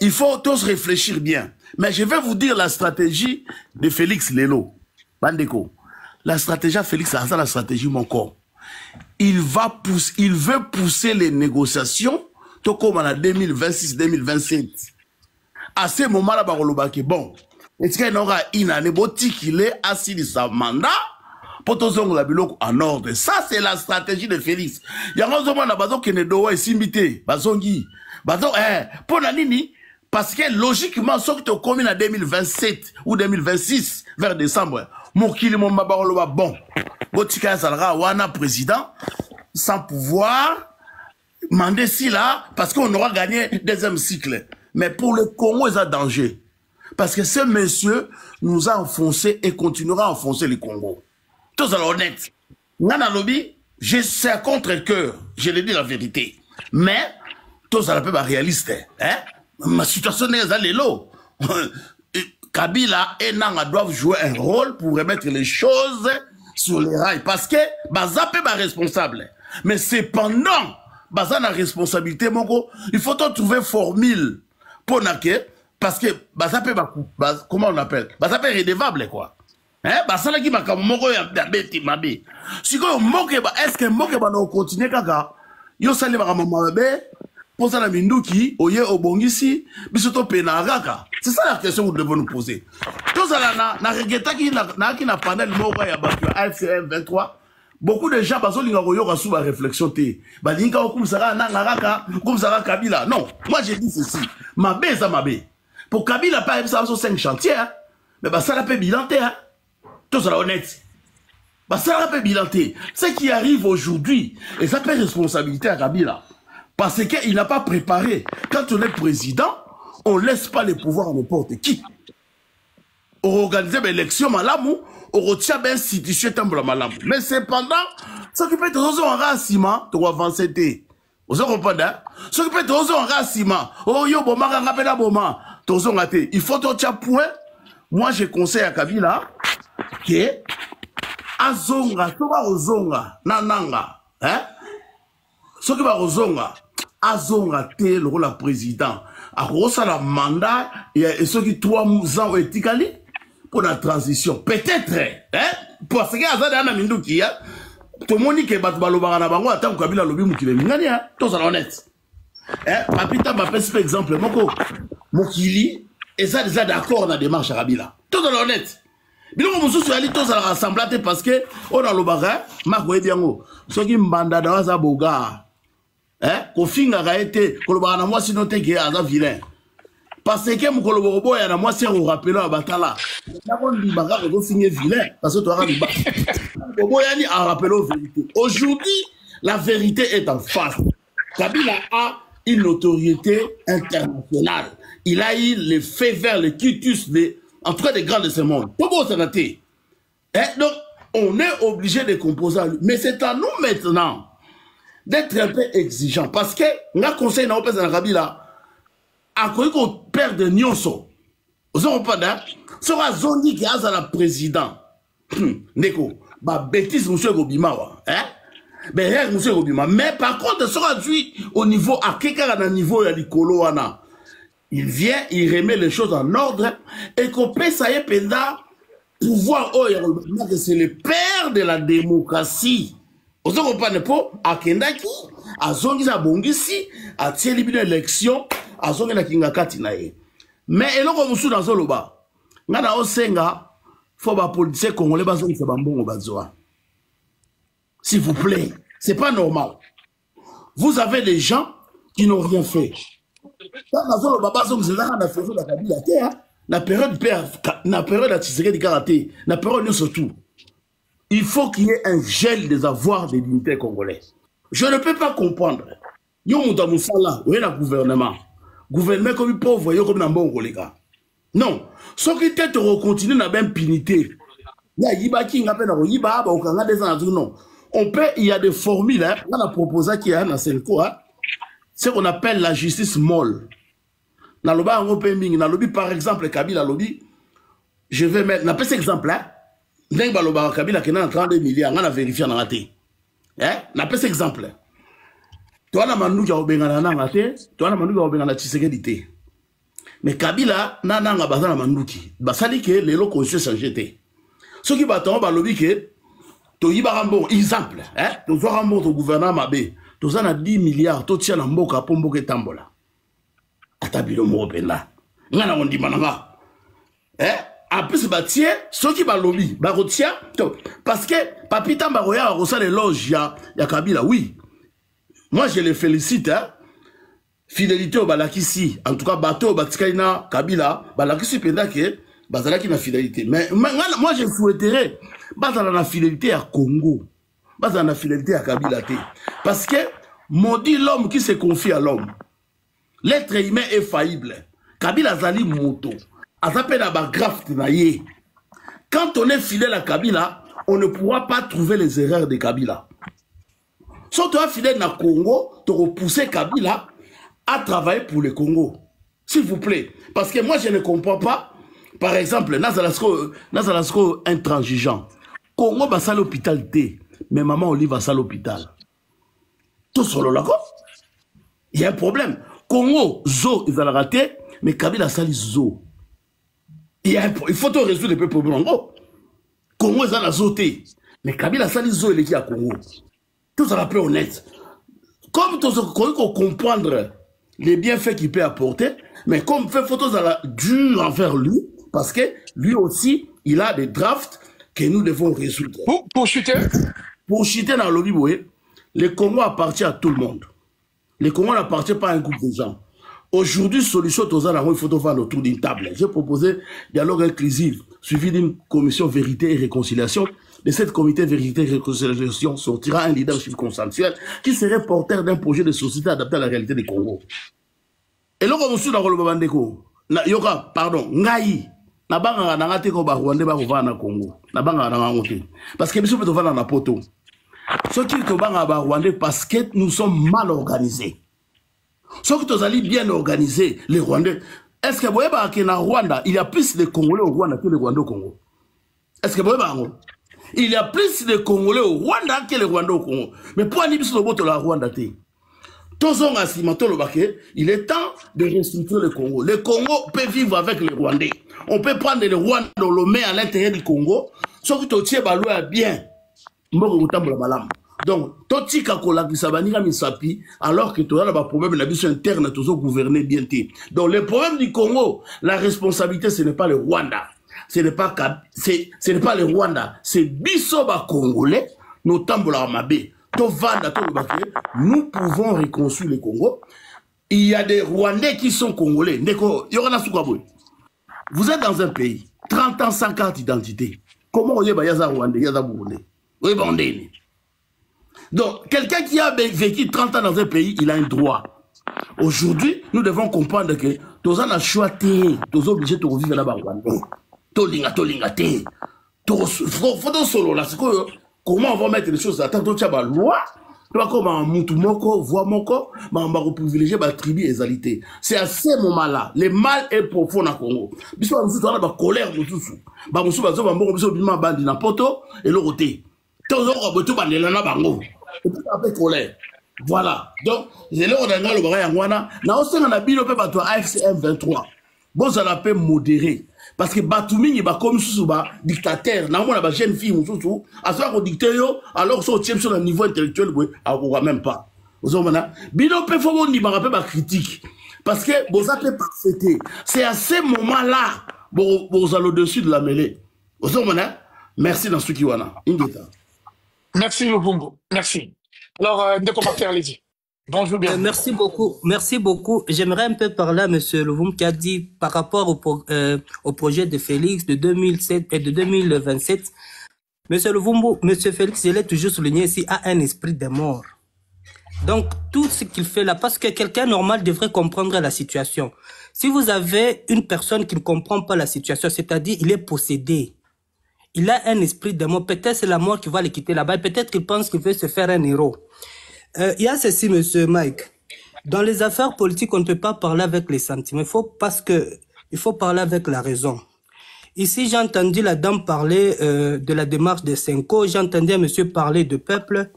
[SPEAKER 10] Il faut tous réfléchir bien. Mais je vais vous dire la stratégie de Félix Lelo. Bandeko. La stratégie de Félix, c'est la stratégie mon corps. Il veut pousser les négociations, tout comme en 2026-2027. À ce moment-là, bon, est-ce qu'il y aura une année qu'il est assis de sa mandat pour tous la biloko en ordre? Ça, c'est la stratégie de Félix. Il y a un moment où il y a un doigt simité, bazongi. Pour la nini, parce que logiquement, ce qui te commune en 2027 ou 2026, vers décembre, Mokili Mombabaroloba, bon, Botika Zalra, Wana président, sans pouvoir, demander si là, parce qu'on aura gagné deuxième cycle. Mais pour le Congo, il y a danger. Parce que ce monsieur nous a enfoncé et continuera à enfoncer le Congo. Tous alors honnêtes. Nana Lobby, c'est contre cœur, je le dis la vérité. Mais, tous à la peu réaliste, hein? Ma situation n'est pas l'élo. Kabila et Nanga doivent jouer un rôle pour remettre les choses sur les rails. Parce que, Bazape est responsable. Mais cependant, Bazan a responsabilité, mongo, il faut trouver formule pour naquer, parce que Bazape, comment on appelle? Bazape est redevable, quoi. Hein? Bazan qui m'a comme mongo ya beti mabe. Si quoi, moke, est-ce que moke va nous continuer, kaka? Yo sali ba mamabe. Pour la Minduki, Oye Obongisi, Bisoto Penaraka. C'est ça la question que nous devons nous poser. Tout ça là, na regretta qui n'a panel mora ya baku AFCM 23. Beaucoup de gens baso linga koyo sous la réflexion té. Ba linga comme ça na ngaraka, comme ça Kabila. Non, moi j'ai dit ceci. Mabé ça mabé. Pour Kabila pas ça sur 5 chantiers, hein? Mais bah ça la peut bilanter, hein? Tout ça là honnête. Bah ça la peut bilanter. Ce qui arrive aujourd'hui, et ça fait responsabilité à Kabila. Parce qu'il n'a pas préparé. Quand on est président, on ne laisse pas les pouvoirs à n'importe qui. On organise l'élection malamou, on retient bien institution temple malamou. Mais cependant, ce qui peut être aussi un rassiment, tu vas avancer. Vous comprenez? Ce qui peut être aussi un rassiment. Oh yo, bon, il faut te point. Moi, je conseille à Kabila que Azonga, tu vas Ozonga, Nananga, hein? Ce qui va Ozonga, Azonga te le rôle de président. A Rosa la mandat et ceux qui 3 ans etikali pour la transition. Peut-être, hein, parce que Azada na Minduki, tout le monde dit que Batbalobara na bango attend Kabila lobi mukile mingani, hein, tous sont honnêtes. Hein, Papita m'a fait exemple, moko mukili, et ça déjà d'accord dans la démarche à Kabila. Tous sont honnêtes. Biloko mususu ali tous à rassembler parce que on a l'obara, Marco Ediango, ceux qui mbanda dawaza boga, hein, kofinga gaete, kolobara na moi sinon te que aza vilain. Parce que mon collabo ya na moi c'est au rappel à batala. Na kon di banga ko signer vilain parce que toi ra di ba. Bobo ya ni a rappel aux vérité. Aujourd'hui, la vérité est en face. Kabila a une notoriété internationale. Il a eu les faits vers les quitus des en tout cas des grands de ce monde. Bobo ça raté. Donc on est obligé de composer à lui. Mais c'est à nous maintenant d'être un peu exigeant parce que on a conseil na opesa na Kabila a quoi qu'on perde nyonso. Vous avez compris, sera zondi qui a la président. Neko, bah bêtise monsieur Gobima, hein? Ben monsieur Gobima. Mais par contre, sera dû au niveau à quelqu'un à niveau ya likolo ana. Il vient, il remet les choses en ordre et qu'on peut ça y est penda pouvoir oh que c'est le père de la démocratie. Vous avez compris, nepo à Kendaki, à zondi sa bongisi, à tieli une élection. Azonge na kinga kati na ye. Mais eloko musu na zoloba. Ngana osenga faut ba politicien congolais bazongi sa bambongo bazoa. S'il vous plaît, c'est pas normal. Vous avez des gens qui n'ont rien fait. Quand na zoloba bazongi zela na fezo na Kabila te hein. Na période à Tshisekedi karaté, na période surtout. Il faut qu'il y ait un gel des avoirs des dignitaires congolais. Je ne peux pas comprendre. Yo muta musala, oui, le gouvernement. Gouvernement comme pauvre, comme dans bon les gars. Non. Ce qui est de continuer dans la même impunité. Il y a qui n'a pas non. On peut, il y a des formules, hein, on a proposé qu'il y a dans ce qu'on appelle la justice molle. Dans le bas, on peut dans le par exemple, Kabila lobby, je vais mettre, n'a pas cet exemple là. N'importe le bar Kabila qui est en 32 milliards, on a vérifié en raté. Hein, n'a pas cet exemple. Toi, la mandou qui a obéngana nangate, toi, la mandou qui a obéngana Tshisekedi. Mais Kabila, nananga bazana mandouki. Basali que les locaux conscients changé. Ce qui battent, bah, lobby que, to yibarambo, exemple, hein, to zorambo au gouvernement Mabé, to zana 10 milliards, to tia na mboka, pomboke tambola. Atabilo mo openda. Ngana on dit mananga. Hein, en plus, bah, tiens, ce qui va lobby, bah, retia, parce que, Papita Mbaroya a reçu l'éloge, ya Kabila, oui. Moi, je les félicite, hein. Fidélité au Balakisi. En tout cas, bateau au Batikaina, Kabila, Balakisi pendake, Bazalaki na fidélité. Mais moi, je souhaiterais, Bazala na fidélité à Congo. Bazala na fidélité à Kabila. Parce que, maudit l'homme qui se confie à l'homme. L'être humain est faillible. Kabila Zali Moto. Azapena bagraft na ye. Quand on est fidèle à Kabila, on ne pourra pas trouver les erreurs de Kabila. Si tu es fidèle dans le Congo, tu repousses Kabila à travailler pour le Congo. S'il vous plaît. Parce que moi, je ne comprends pas. Par exemple, Nazalasko intransigeant. Congo va à l'hôpital T. Mais maman Olive va à l'hôpital. Tout sur le lac. Il y a un problème. Congo, Zo, ils ont raté. Mais Kabila sali Zo. Il faut te résoudre les problèmes. Congo, ils ont azoté. Mais Kabila sali Zo, il est qui à Congo. Tout ça rappelle honnête. Comme tout ça, qu'on comprendre les bienfaits qu'il peut apporter, mais comme fait photo dur envers lui, parce que lui aussi, il a des drafts que nous devons résoudre.
[SPEAKER 2] Pour chuter?
[SPEAKER 10] Pour chuter dans le lobby, oui, le Congo appartient à tout le monde. Le Congo n'appartient pas à un groupe de gens. Aujourd'hui, solution il faut vendre autour d'une table. J'ai proposé dialogue inclusif, suivi d'une commission vérité et réconciliation. De cette comité vérité et réconciliation sortira un leadership consensuel qui serait porteur d'un projet de société adapté à la réalité du Congo. Et là, on dans le Babandeko, yoka, pardon, ngai, na banga na ngate ko ba Rwanda ba kovana na Congo. Na banga na ngote. Parce que biso peut vana na poto. Ce qui to banga ba Rwanda parce que nous sommes mal organisés. Ce qui to ali bien organisés, les Rwandais. Est-ce que vous voyez que na Rwanda, il y a plus de Congolais au Rwanda que les Rwandais au Congo? Est-ce que vous voyez il y a plus de Congolais au Rwanda que les Rwandais au Congo. Mais pour aller sur le bout de la Rwanda, il est temps de restructurer le Congo. Le Congo peut vivre avec les Rwandais. On peut prendre le Rwanda, on le met à l'intérieur du Congo. Sauf que tu es bien. Donc, totika kolakisa baninga misapi, alors que tu as un problème interne, tu as gouverné bien. Donc, le problème du Congo, la responsabilité, ce n'est pas le Rwanda. Ce n'est pas le Rwanda. C'est Bisoba Congolais, nous tambola mabé. Nous pouvons reconstruire le Congo. Il y a des Rwandais qui sont Congolais. Vous êtes dans un pays, 30 ans sans carte d'identité. Comment on y va, Yaza Rwandais, Yaza Burundais? Donc, quelqu'un qui a vécu 30 ans dans un pays, il a un droit. Aujourd'hui, nous devons comprendre que tous on a choisi, tous obligés de vivre là-bas. Tolinga, faut solo là. Comment on va mettre les choses à temps? Tu as la loi. Tu vas comme un moutoumoko, voix moko, mais on va privilégier la tribu et égalité. C'est à ce moment-là, le mal est profond dans le Congo. Bisous, on a la colère de tout ça. Bah, monsieur, bah, on bandi na poto et le côté. Tous on tout bandi là na bango. Et puis après colère. Voilà. Donc, c'est là où on a le bagage en Wana. Na aussi on a bilo pe bato AFCM 23. Bon, ça la paix modérée. Parce que Batoumi il va comme sous dictateur. Na on a jeune fille sous à ce qu'on dictateur alors sur tient sur le niveau intellectuel on va même pas. Vous avez bilo pe faut on y va pas critique parce que vous avez parfaité. C'est à ce moment-là vous allez au-dessus de la mêlée. Vous avez merci dans ce qui wana.
[SPEAKER 2] Merci Lubumbo. Merci. Alors dès qu'on va faire les bonjour bien.
[SPEAKER 9] Merci beaucoup. Merci beaucoup. J'aimerais un peu parler à M. Luvum qui a dit par rapport au projet de Félix de 2007 et de 2027. M. Luvumbo, M. Félix, je l'ai toujours souligné ici, a un esprit de mort. Donc, tout ce qu'il fait là, parce que quelqu'un normal devrait comprendre la situation. Si vous avez une personne qui ne comprend pas la situation, c'est-à-dire il est possédé, il a un esprit de mort, peut-être c'est la mort qui va le quitter là-bas, peut-être qu'il pense qu'il veut se faire un héros. Il y a ceci, monsieur Mike. Dans les affaires politiques, on ne peut pas parler avec les sentiments. Il faut parler avec la raison. Ici, j'ai entendu la dame parler de la démarche des Senko. J'ai entendu un monsieur parler de peuple.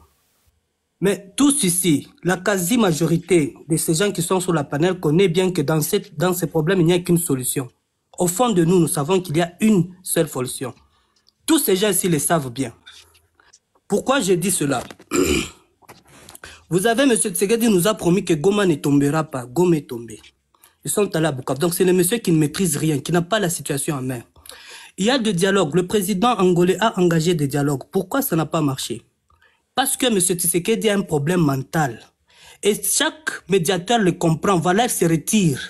[SPEAKER 9] Mais tous ici, la quasi-majorité de ces gens qui sont sur la panel connaît bien que dans ces problèmes, il n'y a qu'une solution. Au fond de nous, nous savons qu'il y a une seule solution. Tous ces gens ici le savent bien. Pourquoi je dis cela? Vous avez, M. Tsegedi nous a promis que Goma ne tombera pas. Goma est tombé. Ils sont allés à Bukavu. Donc c'est le monsieur qui ne maîtrise rien, qui n'a pas la situation en main. Il y a des dialogues. Le président angolais a engagé des dialogues. Pourquoi ça n'a pas marché? Parce que M. Tshisekedi a un problème mental. Et chaque médiateur le comprend. Voilà, il se retire.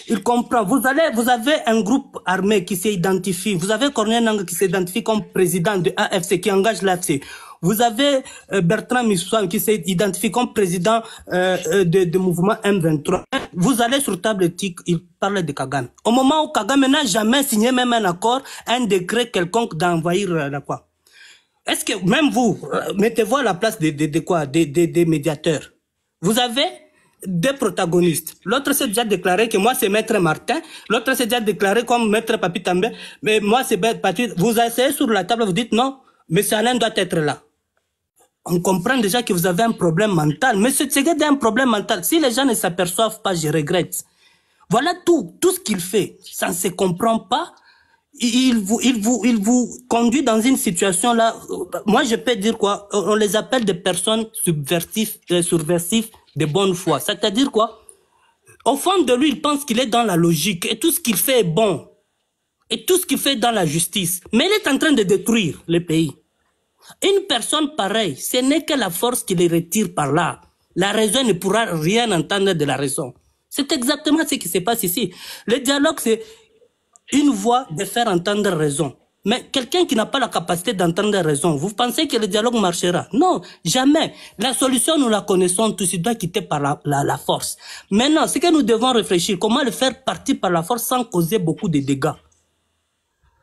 [SPEAKER 9] Il comprend. Vous avez un groupe armé qui s'identifie. Vous avez Corneille Nangaa qui s'identifie comme président de AFC, qui engage l'AFC. Vous avez Bertrand Missouan qui s'identifie comme président de mouvement M23. Vous allez sur table éthique, il parle de Kagame. Au moment où Kagame n'a jamais signé même un accord, un décret quelconque d'envahir la quoi. Est-ce que même vous, mettez-vous à la place des médiateurs? Vous avez des protagonistes. L'autre s'est déjà déclaré que moi c'est Maître Martin. L'autre s'est déjà déclaré comme Maître Papi Tambe. Mais moi c'est Patrick. Vous asseyez sur la table, vous dites non, M. Alain doit être là. On comprend déjà que vous avez un problème mental. M. Tshisekedi a un problème mental. Si les gens ne s'aperçoivent pas, je regrette. Voilà tout ce qu'il fait. Ça ne se comprend pas. Il vous conduit dans une situation là. Moi, je peux dire quoi? On les appelle des personnes subversives de bonne foi. C'est-à-dire quoi? Au fond de lui, il pense qu'il est dans la logique et tout ce qu'il fait est bon. Et tout ce qu'il fait est dans la justice. Mais il est en train de détruire le pays. Une personne pareille, ce n'est que la force qui les retire par là. La raison ne pourra rien entendre de la raison. C'est exactement ce qui se passe ici. Le dialogue, c'est une voie de faire entendre raison. Mais quelqu'un qui n'a pas la capacité d'entendre raison, vous pensez que le dialogue marchera? Non, jamais. La solution, nous la connaissons tous, il doit quitter par la force. Maintenant, ce que nous devons réfléchir, comment le faire partir par la force sans causer beaucoup de dégâts.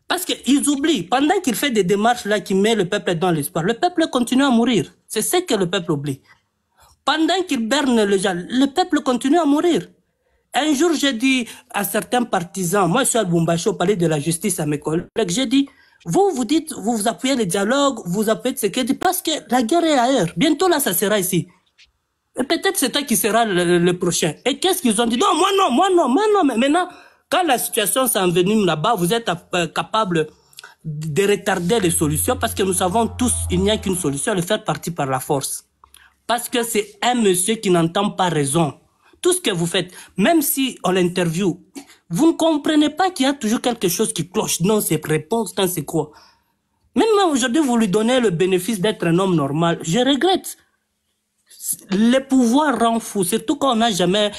[SPEAKER 9] Parce qu'ils oublient, pendant qu'il fait des démarches là qui met le peuple dans l'espoir, le peuple continue à mourir. C'est ce que le peuple oublie. Pendant qu'il berne les gens, le peuple continue à mourir. Un jour, j'ai dit à certains partisans, moi je suis à Lubumbashi, au palais de la justice à mes collègues, j'ai dit, vous dites, vous appuyez le dialogue, vous appuyez ce que dit, parce que la guerre est ailleurs. Bientôt là, ça sera ici. Et peut-être c'est toi qui seras le prochain. Et qu'est-ce qu'ils ont dit? Non, moi non. Mais maintenant, quand la situation s'envenime là-bas, vous êtes capable de retarder les solutions parce que nous savons tous il n'y a qu'une solution, le faire partir par la force. Parce que c'est un monsieur qui n'entend pas raison. Tout ce que vous faites, même si on l'interview, vous ne comprenez pas qu'il y a toujours quelque chose qui cloche dans ses réponses, dans ses quoi. Même aujourd'hui, vous lui donnez le bénéfice d'être un homme normal. Je regrette. Le pouvoir rend fou, surtout qu'on n'a jamais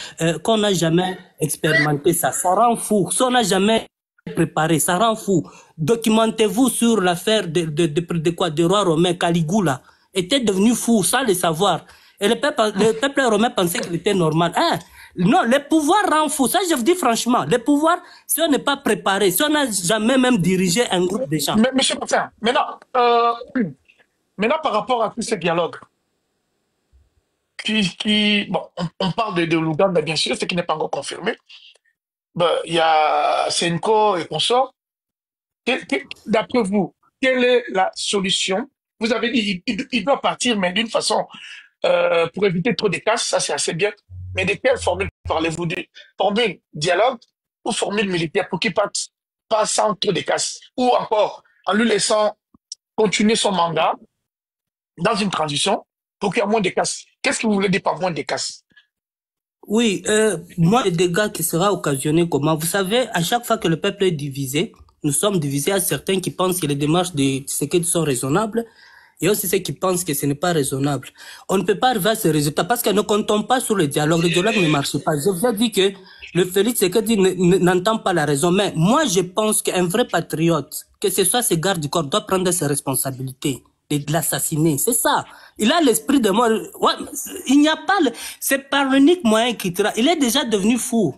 [SPEAKER 9] expérimenté ça. Ça rend fou. Si on n'a jamais préparé, ça rend fou. Documentez-vous sur l'affaire de roi romain Caligula. Était devenu fou sans le savoir. Et le peuple romain pensait qu'il était normal. Hein? Non, le pouvoir rend fou. Ça, je vous dis franchement. Le pouvoir, si on n'est pas préparé, si on n'a jamais même dirigé un groupe de gens.
[SPEAKER 2] Mais, monsieur Martin, maintenant, par rapport à tous ces dialogues, bon, on parle de l'Ouganda, bien sûr, ce qui n'est pas encore confirmé. Il y a Senko et consorts. D'après vous, quelle est la solution? Vous avez dit il doit partir, mais d'une façon pour éviter trop de casse, ça c'est assez bien. Mais de quelle formule parlez-vous? Formule dialogue ou formule militaire pour qu'il parte pas sans trop de casse? Ou encore en lui laissant continuer son mandat dans une transition pour qu'il y ait moins de casse? Qu'est-ce que vous voulez dire par moins de casse?
[SPEAKER 9] Oui, moi, les dégâts qui sera occasionné comment? Vous savez, à chaque fois que le peuple est divisé, nous sommes divisés à certains qui pensent que les démarches de Tshisekedi sont raisonnables et aussi ceux qui pensent que ce n'est pas raisonnable. On ne peut pas arriver à ce résultat parce que ne comptons pas sur le dialogue. Le dialogue ne marche pas. Je vous ai dit que le Félix Tshisekedi n'entend pas la raison. Mais moi, je pense qu'un vrai patriote, que ce soit ses gardes du corps, doit prendre ses responsabilités de l'assassiner. C'est ça. Il a l'esprit de mort. Ouais, il n'y a pas c'est par l'unique moyen qu'il tira. Il est déjà devenu fou.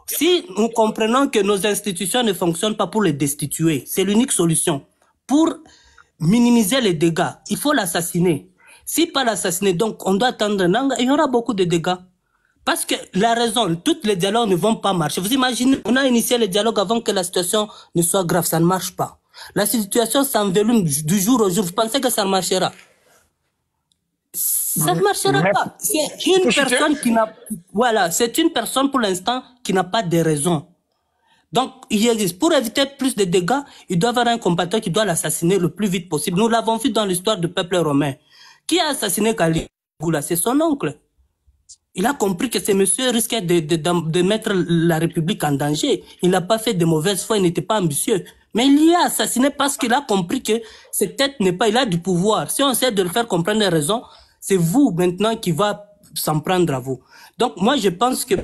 [SPEAKER 9] Si nous comprenons que nos institutions ne fonctionnent pas pour les destituer, c'est l'unique solution. Pour minimiser les dégâts, il faut l'assassiner. Si pas l'assassiner, donc on doit attendre Nanga, il y aura beaucoup de dégâts. Parce que la raison, tous les dialogues ne vont pas marcher. Vous imaginez, on a initié les dialogues avant que la situation ne soit grave, ça ne marche pas. La situation s'envelume du jour au jour. Vous pensez que ça marchera? Ça ne marchera pas. C'est une personne qui n'a... Voilà, c'est une personne pour l'instant qui n'a pas de raison. Donc, il existe. Pour éviter plus de dégâts, il doit y avoir un combattant qui doit l'assassiner le plus vite possible. Nous l'avons vu dans l'histoire du peuple romain. Qui a assassiné Caligula? C'est son oncle. Il a compris que ce monsieur risquait de mettre la République en danger. Il n'a pas fait de mauvaise foi, il n'était pas ambitieux. Mais il l'y a assassiné parce qu'il a compris que cette tête n'est pas... Il a du pouvoir. Si on essaie de le faire comprendre les raisons, c'est vous maintenant qui va s'en prendre à vous. Donc moi je pense que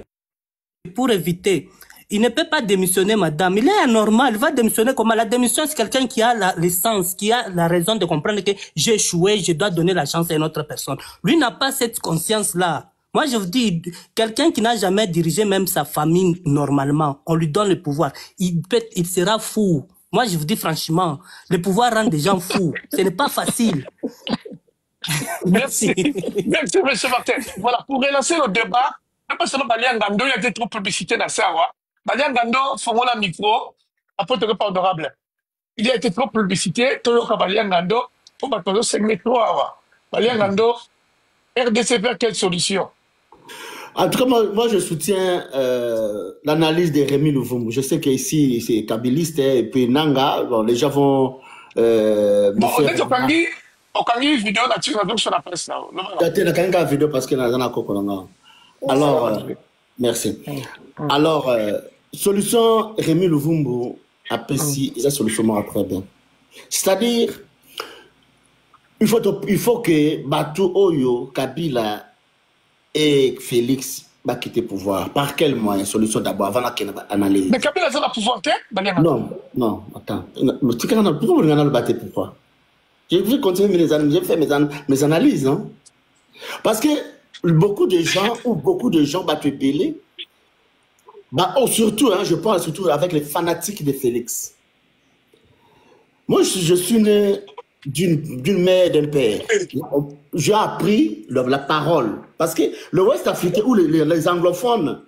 [SPEAKER 9] pour éviter, il ne peut pas démissionner madame, il est anormal, il va démissionner comment? La démission c'est quelqu'un qui a l'essence, qui a la raison de comprendre que j'ai échoué, je dois donner la chance à une autre personne. Lui n'a pas cette conscience-là. Moi je vous dis, quelqu'un qui n'a jamais dirigé même sa famille normalement, on lui donne le pouvoir, il sera fou. Moi je vous dis franchement, le pouvoir rend des gens fous, ce n'est pas facile.
[SPEAKER 2] Merci. Merci, M. Martin. Voilà, pour relancer le débat, parce que Baliangando, il y a été trop publicité dans ça. Baliangando, faut la micro, après, tu n'es pas honorable. Il y a été trop publicité, tu as Baliangando, pour que tu segments 3. Baliangando, RDC vers quelle solution?
[SPEAKER 10] En tout cas, moi je soutiens l'analyse de Rémi Louvumbu. Je sais qu'ici, c'est kabiliste et puis Nanga, bon, les gens vont...
[SPEAKER 2] bon, on est au Kangi. Okangi vidéo là-dessus sur la presse là.
[SPEAKER 10] La vidéo parce que alors merci. Alors solution Rémi Louvumbu apprécie la solution très bien. C'est-à-dire il faut que Batu Oyo, Kabila et Félix va quitter le pouvoir. Par quel moyen? Solution d'abord avant qu'il analyse.
[SPEAKER 2] Mais Kabila a le pouvoir
[SPEAKER 10] Non, attends. Pourquoi vous regardez le battre? Pourquoi? Je vais continuer j'ai fait mes analyses. Hein? Parce que beaucoup de gens vont te péler. Surtout, hein, je parle surtout avec les fanatiques de Félix. Moi, je suis né d'une mère, d'un père. J'ai appris la parole. Parce que le West africain ou les anglophones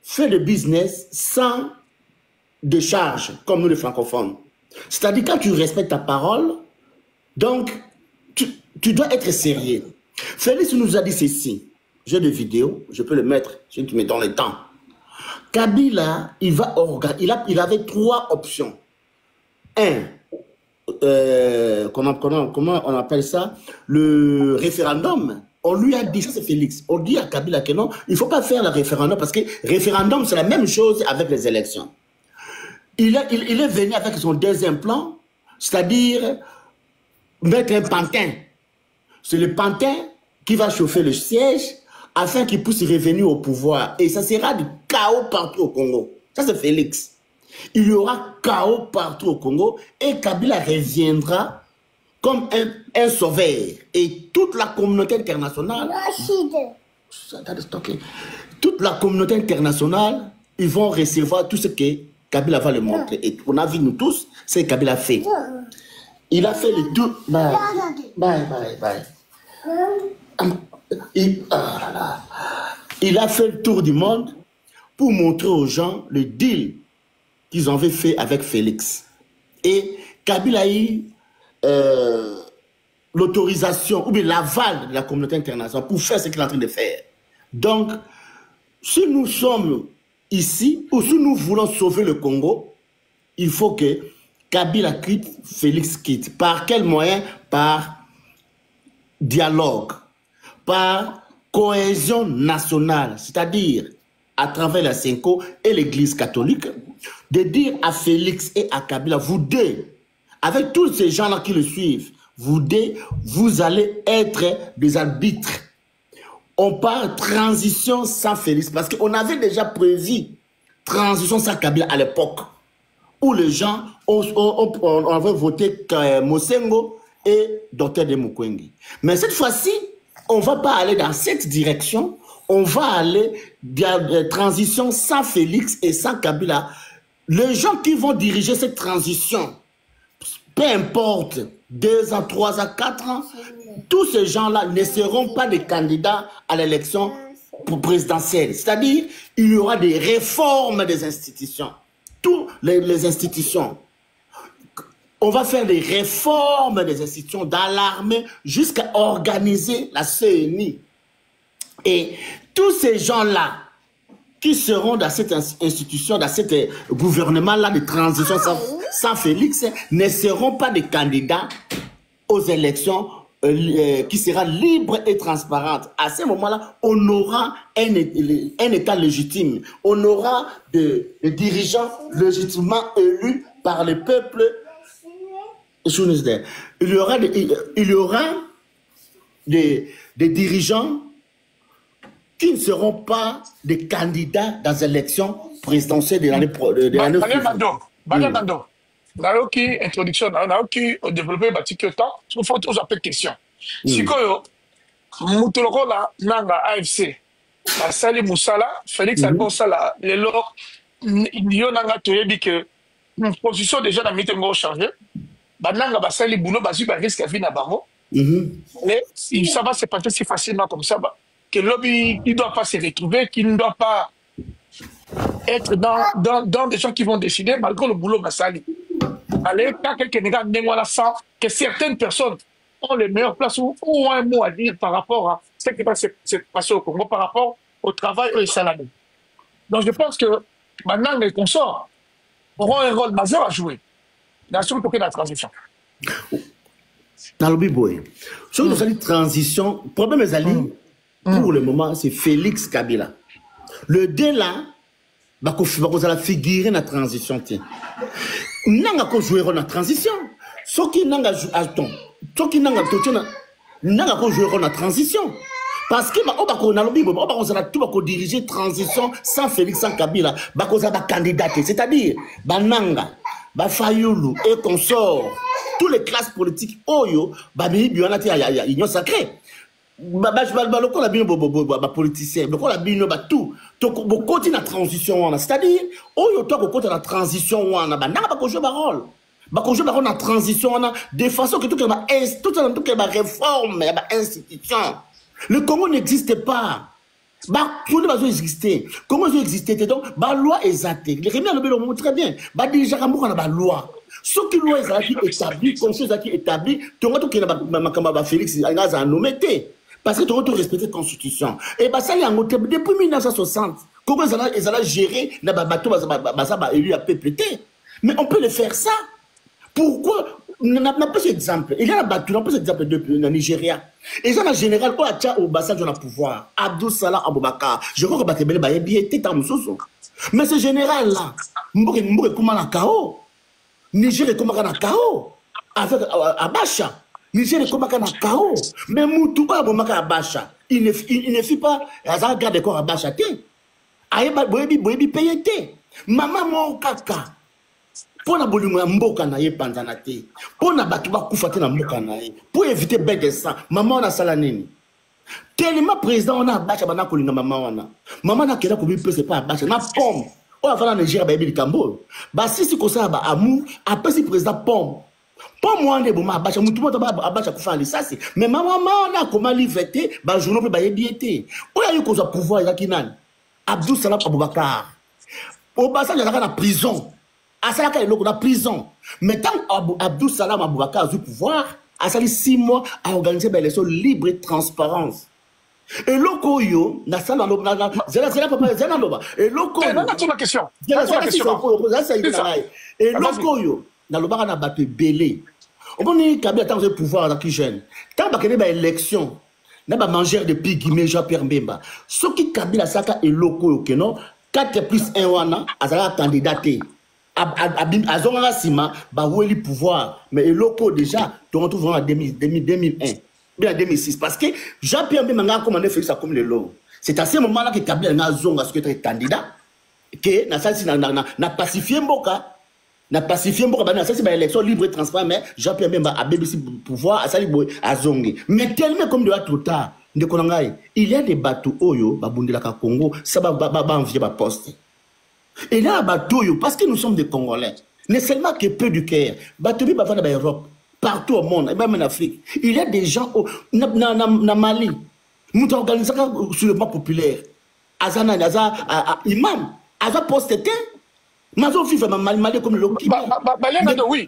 [SPEAKER 10] font le business sans décharge, comme nous les francophones. C'est-à-dire quand tu respectes ta parole, donc, tu dois être sérieux. Félix nous a dit ceci. j'ai des vidéos, je peux le mettre, je te mets dans le temps. Kabila, il avait 3 options. Comment on appelle ça? Le référendum. On lui a dit, ça c'est Félix, on dit à Kabila que non, il ne faut pas faire le référendum parce que référendum c'est la même chose avec les élections. Il est venu avec son deuxième plan, c'est-à-dire mettre un pantin. C'est le pantin qui va chauffer le siège afin qu'il puisse revenir au pouvoir. Et ça sera du chaos partout au Congo. Ça c'est Félix. Il y aura chaos partout au Congo et Kabila reviendra comme un sauveur. Et toute la communauté internationale, ils vont recevoir tout ce que Kabila va le montrer. Et on a vu nous tous ce que Kabila a fait. Il a fait le tour. Il a fait le tour du monde pour montrer aux gens le deal qu'ils avaient fait avec Félix. Et Kabila a eu l'autorisation ou bien l'aval de la communauté internationale pour faire ce qu'il est en train de faire. Donc, si nous sommes ici, ou si nous voulons sauver le Congo, il faut que Kabila quitte, Félix quitte. Par quel moyen? Par dialogue, par cohésion nationale, c'est-à-dire à travers la Senko et l'Église catholique, de dire à Félix et à Kabila, vous deux, avec tous ces gens-là qui le suivent, vous deux, vous allez être des arbitres. On parle transition sans Félix, parce qu'on avait déjà prévu transition sans Kabila à l'époque, où les gens on avait voté Mosengo et Dr. Demukwengi. Mais cette fois-ci, on ne va pas aller dans cette direction, on va aller dans transition sans Félix et sans Kabila. Les gens qui vont diriger cette transition, peu importe, 2 ans, 3 ans, 4 ans, tous ces gens-là ne seront pas des candidats à l'élection présidentielle. C'est-à-dire, il y aura des réformes des institutions. Toutes les institutions. On va faire des réformes des institutions dans l'armée jusqu'à organiser la CENI. Et tous ces gens-là qui seront dans cette institution, dans ce gouvernement-là de transition sans Félix, ne seront pas des candidats aux élections qui sera libre et transparente. À ce moment-là, on aura un État légitime. On aura des dirigeants légitimement élus par le peuple. Il y aura des dirigeants qui ne seront pas des candidats dans les élections présidentielles de l'année prochaine.
[SPEAKER 2] Naoki introduction, naoki développer bâti temps, il faut toujours appeler question. Si quoi, Moutoloko la nanga AFC, la Sali Moussala, Félix Albon Sala, les lors, il y a nanga toyebi que position déjà dans meeting changé, bananga basali boulot basu ba risque à vie na bango. Mais ça va se passer si facilement comme ça, que lobby il doit pas se retrouver, qu'il ne doit pas être dans des gens qui vont décider malgré le boulot basali. Allez, quand quelqu'un n'est sent que certaines personnes ont les meilleures places ou ont un mot à dire par rapport à ce qui va se passer au Congo, par rapport au travail et au salaire. Donc je pense que maintenant les consorts auront un rôle majeur à jouer dans la transition.
[SPEAKER 10] Dans le Biboy, sur la transition, le problème est Ali, pour le moment, c'est Félix Kabila. Le délai, vous allez figurer dans la transition. Nanga ko jouer na transition. Soki nanga attends. Soki nanga ko jouer na transition. Parce que on a lobby, on va tout ba ko diriger transition sans Félix sans Kabila, ba ko za ba candidat, c'est-à-dire bananga, ba Fayulu et consort, toutes les classes politiques oyo ba bi biona ti ya union sacrée. Loko la bino ba politicien, loko la bino ba tout. To ko continue la transition wana, c'est-à-dire oyo to ko continue la transition wana ba na ba ko jouer ba rôle. Ba ko jouer ba rôle na transition wana de façon que tout que ba réforme ba institution. Le Congo n'existe pas. Bah tout ne va pas exister. Comment ça exister donc ba loi exacte. Les réunions le montre très bien. Ba déjà amour na ba loi. Ce qui loi exacte établi, comme chose qui établi, tout que na makamba ba Félix ngaza nommé. Parce que tu dois respecter la Constitution. Et ça, depuis 1960, comment ils ont géré les bateaux élus à PPT. Mais on peut le faire ça. Pourquoi? On n'a pas d'exemple. Il y a un bateau, on n'a pas d'exemple de Nigeria. Et ça, en général, au bassin de pouvoir, Abdou Salah Aboubakar, je crois que Bakebele Baye était dans Moussoso. Mais ce général-là, Mbouré Koumana Kao, Niger Koumana Kao, avec Abacha. Niger est comme un Kao. Mais Moutouba Bomaka Abacha. Il ne fit pas. Il garde corps Abacha. Aïba Boebi payé. Maman mon kaka. Pour na boluma mboka na ye panzana te. Pour na batuba kufate na mboka na ye. Pour éviter bête de sang. Maman na salanini. Tellement président on a Abacha bana kolinga maman wana. Maman na kela ko bi pese pas Abacha na pomme. On va faire na Nigeria baby Kambo. Ba si ko ça ba amour après si président pomme. Pas moi ne boma Abacha mutu mo ba Abacha ko fa ça c'est mais maman na comment livreté ba journaux pe ba yebiete. On a eu ko za pouvoir ya kinani. Abdou Salam Aboubakar. Au passage il y a la prison. À ça il y a la prison. Mais tant Abdou Salam Aboubakar a eu pouvoir, a sali 6 mois à organiser des élections libres et transparence. Et loko yo na sala lo na zela papa zela loba. Et loko yo.
[SPEAKER 2] Non, c'est ma question.
[SPEAKER 10] Et loko yo na loba na bato belé. On peut Kabila tant de pouvoir dans qui jeune. Tant ba kene ba élection. Na ba manger de piguimé Jean-Pierre Mbemba. Ce qui Kabila saka et loko yo kenon 4 plus 1 wana azala candidaté. Azonga sima ba weli pouvoir mais et loko déjà tu retrouves en 2001. Bien en 2006 parce que Jean-Pierre Mbemba a commandé Félix comme le lot. C'est à ce moment-là que Kabila na zonga ce que être candidat que na sasi na pacifier mboka. Na pacifié mboka bana ça c'est une élection libre et transparente mais Jean-Pierre Mbemba a BBC pouvoir à sali boy à zongi mais tellement comme de là trop tard de konangai il y a des bateaux oyo babundela ka Congo ça ba envier ba poste et là bateau yo parce que nous sommes des Congolais ne seulement que peu du Caire bateau bi ba va dans Europe partout au monde et même en Afrique il y a des gens na Mali nous organisons sur le plan populaire azana imam aza poste Mazo FIFA mal comme le
[SPEAKER 2] oui,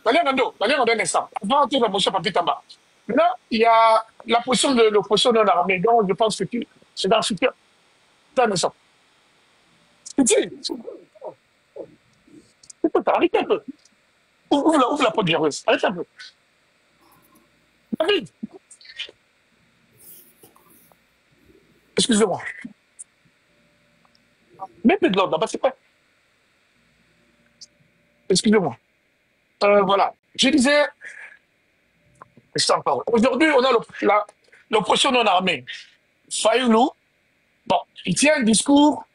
[SPEAKER 2] Baléando un instant. Avant de la motion Papitamba. Maintenant, il y a la position de l'opposition de l'armée. Donc, je pense que c'est dans le futur. Un instant. Arrête un peu. Ouvre la porte géreuse. Arrête un peu. David. Excusez-moi. Mets de l'ordre, là-bas, c'est pas. Excusez-moi. Voilà. Je disais, aujourd'hui, on a l'opposition non armée. Fayoulou, bon, il tient un discours.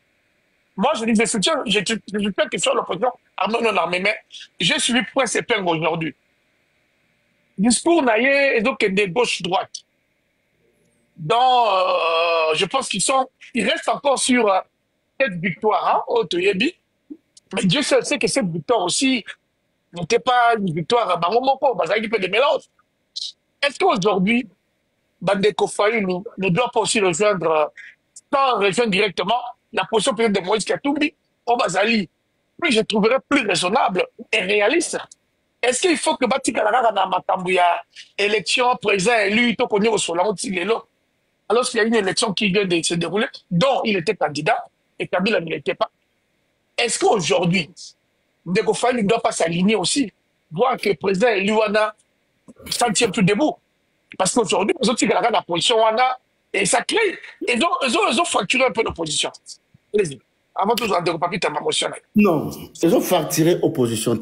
[SPEAKER 2] Moi, je disais, je fais que sur l'opposition armée non armée, mais j'ai suivi point ces pingles aujourd'hui. Discours naïe et donc des gauche-droite. Donc, je pense ils restent encore sur cette victoire, hein, au Toyebi. Mais Dieu seul sait que cette victoire aussi n'était pas une victoire à Bangomoko, parce qu'il y a des mélanges. Est-ce qu'aujourd'hui, Bandeko Fayoulou ne doit pas aussi rejoindre, sans rejoindre directement, la position peut-être de Moïse Katumbi au Bazali? Oui, je trouverais plus raisonnable et réaliste. Est-ce qu'il faut que Bati Kalara na Matambouya, élection, président élu, tout connu au Solango Tilelo, alors qu'il y a une élection qui vient de se dérouler, dont il était candidat, et Kabila ne l'était pas? Est-ce qu'aujourd'hui, Ndeko Fayoulou ne doit pas s'aligner aussi, voir que le président Eluana s'en tient plus debout? Parce qu'aujourd'hui, les autres, qui ont la position, et ça crée. Et donc, ils ont fracturé un peu l'opposition. Allez-y. Avant tout, Ndeko Papi, tu as ma motion.
[SPEAKER 10] Non, ils ont fracturé l'opposition.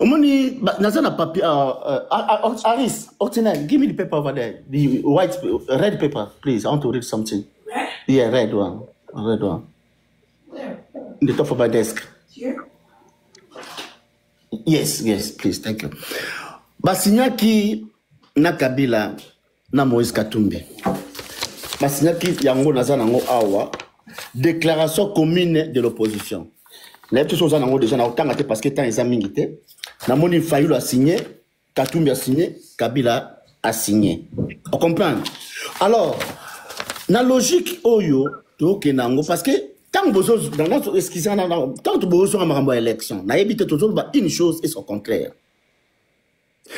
[SPEAKER 10] Au moment où Nazana Papi, Aris, Otina, give me the paper over there. The red paper, please. I want to read something. Yeah, red one. Red one. In the top of my desk. Here? Yes, please, thank you. Basinyaki na Kabila na Moïse Katumbi. Basinyaki yango nazana ngo awa déclaration commune de l'opposition. Les autres choses nango déjà na otanga te parce que tant ils amingité. Na moni Fayoulou a signé, Katumbi a signé, Kabila a signé. On comprend? Alors, na logique oyo to kenango parce que tant que dans notre esquisse, tant que vous avez une élection, une chose et son contraire.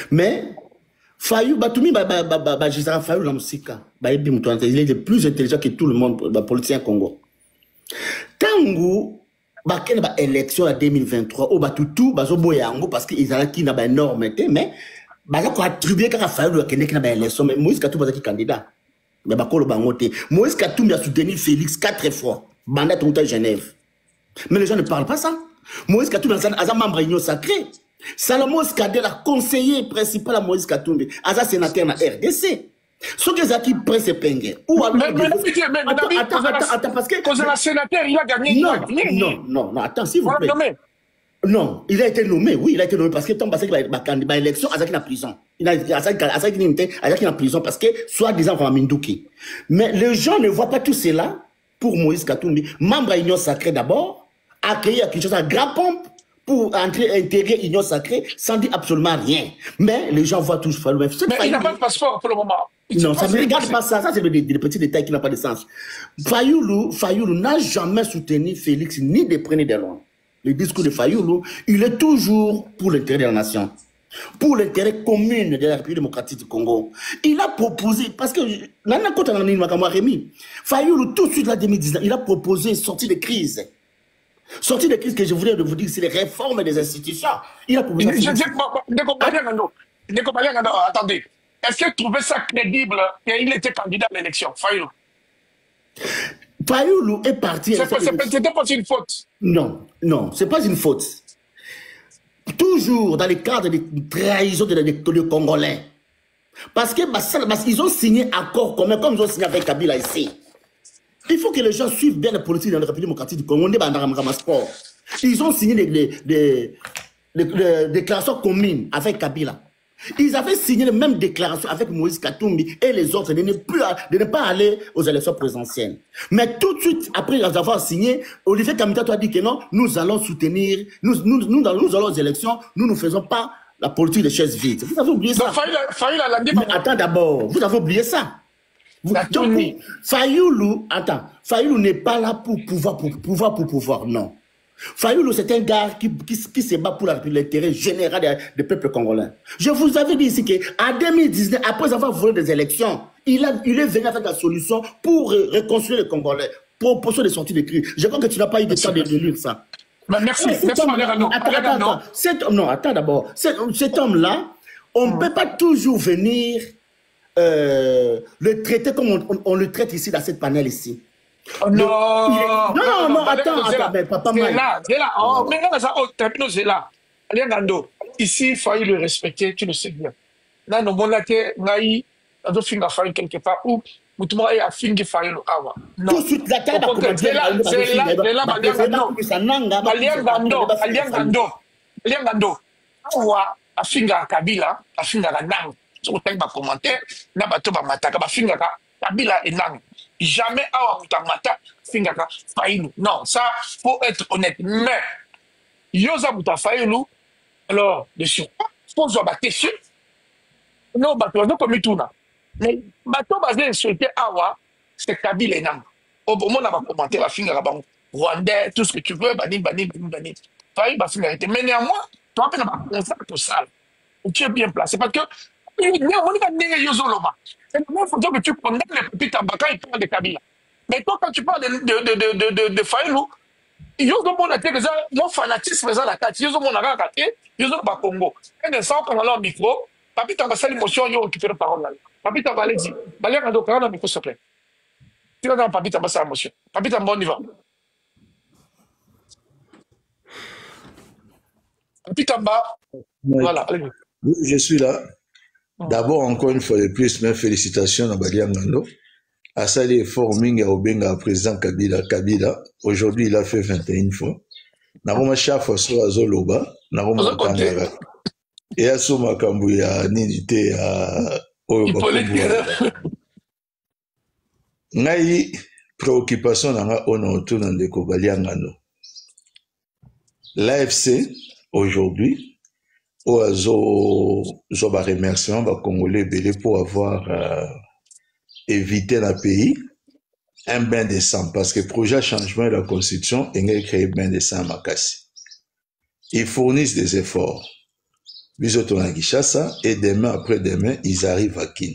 [SPEAKER 10] Mais,
[SPEAKER 11] Fayou, Batumi, Gisara Fayou, la musique, il est le plus intelligent que tout le monde, le politicien Congo. Tango, il y a une élection en 2023, tout, parce qu'ils ont qui n'a énorme, mais il a attribué qu'à Fayou, qu'il y a une élection, mais Moïse Katou est candidat. Mais Moïse Katou a soutenu Félix 4 fois, mandat de Genève. Mais les gens ne parlent pas ça. Moïse Katou est un membre de l'Union sacrée. Salomon Skadel a conseiller principal à Moïse Katumbi, à sa sénateur na RDC. Ce que Zaki presse Penge. Ou alors.
[SPEAKER 2] Attends, parce que. Quand un sénateur, il a gagné.
[SPEAKER 11] Non, attends, s'il vous plaît. Non, il a été nommé, oui, il a été nommé parce que tant parce qu'il va candidat à l'élection, Azaki en prison. Il a Azaki en prison parce que, soi-disant, on va Mindouki. Mais les gens ne voient pas tout cela pour Moïse Katumbi, membre de l'Union sacrée d'abord, accueilli à quelque chose à grand pompe. Pour intégrer l'Union sacrée sans dire absolument rien. Mais les gens voient tous Fayou.
[SPEAKER 2] Mais il n'a pas de passeport pour le moment.
[SPEAKER 11] Non, ça ne regarde pas ça. Ça, c'est des petits détails qui n'ont pas de sens. Fayou n'a jamais soutenu Félix ni de près ni de loin. Le discours de Fayou, il est toujours pour l'intérêt de la nation. Pour l'intérêt commun de la République démocratique du Congo. Il a proposé, parce que Fayou, tout de suite, en 2019, il a proposé sortie de crise. Sortie de crise que je voulais vous dire, c'est les réformes des institutions. Il a proposé.
[SPEAKER 2] Attendez. Est-ce que vous trouvez ça crédible qu'il était candidat à l'élection, Fayou?
[SPEAKER 11] Fayou est parti.
[SPEAKER 2] C'était pas une faute.
[SPEAKER 11] Non, c'est pas une faute. Toujours dans le cadre de trahison des Congolais. Parce qu'ils ont signé accord commun, comme ils ont signé avec Kabila ici. Il faut que les gens suivent bien la politique dans la République démocratique du Congo. On est dans le sport. Ils ont signé des déclarations communes avec Kabila. Ils avaient signé les mêmes déclarations avec Moïse Katumbi et les autres de ne pas aller aux élections présidentielles. Mais tout de suite, après avoir signé, Olivier Kamita a dit que non, nous allons soutenir, nous allons aux élections, nous ne faisons pas la politique des chaises vides. Vous avez oublié ça. Mais attends d'abord, vous avez oublié ça. Fayou n'est pas là pour pouvoir, non. Fayou, c'est un gars qui se bat pour l'intérêt général des peuples congolais. Je vous avais dit ici qu'en 2019, après avoir volé des élections, il est venu avec la solution pour reconstruire les Congolais, proposition de sortie de crise. Je crois que tu n'as pas eu le temps de lire ça.
[SPEAKER 2] Merci,
[SPEAKER 11] attends d'abord. Cet homme-là, on ne peut pas toujours venir le traiter comme on le traite ici dans cette panel ici.
[SPEAKER 2] Non,
[SPEAKER 11] attends, papa Mike.
[SPEAKER 2] C'est là. Ici, il faut le respecter, tu le sais bien. Là, nous avons quelque part où nous avons
[SPEAKER 11] tout de suite, la table
[SPEAKER 2] jamais Mata Fingaka Fayou. Non, ça, faut être honnête. Mais, Yosa Mouta Fayou, alors, de surcroît, faut que je question. Non, non, comme tout. Mais, bateau basé sur le Awa, c'est Kabila et Nang. Au moment où on va commenter la Fingaka, Rwandais, tout ce que tu veux, Bani. Fayou, Fingaka. Mais néanmoins, tu as un peu ça. Tu es bien placé. Parce que, il y a c'est la même façon que tu condamnes les petits tabacans et parles de Kabila. Mais toi, quand tu parles de Fayou, ils ont mon fanatisme, ils ont la carte, ils ont mon arrêt, ils ont le Congo. Et de ça, quand on a le micro, Papi Tamba, c'est l'émotion, ils ont récupéré la parole. Papi Tamba, allez-y. Balia Kando, quand on a le micro, s'il te plaît. Tu vas dans Papi Tamba, c'est l'émotion. Papi Tamba, on y va. Papi Tamba, voilà, allez-y.
[SPEAKER 1] Oui, je suis là. D'abord, encore une fois de plus, mes félicitations à Balia Ngando. À Sali Fort Minga Obenga, président Kabila. Aujourd'hui, il a fait 21 fois. Naroma Chafa so Azoloba, Naroma Kangara. Et à Souma Kambuya, Ninite à Oyoba. Ngai, préoccupation n'a on autour de Balia Ngando. L'AFC, aujourd'hui, Oazo Zoba remerciement ba Congolais belé pour avoir évité dans le pays un bain de sang parce que le projet changement de la constitution est créé bain de sang à Makassi. Ils fournissent des efforts. Bisoto na Kinshasa, et demain après-demain, ils arrivent à Kin.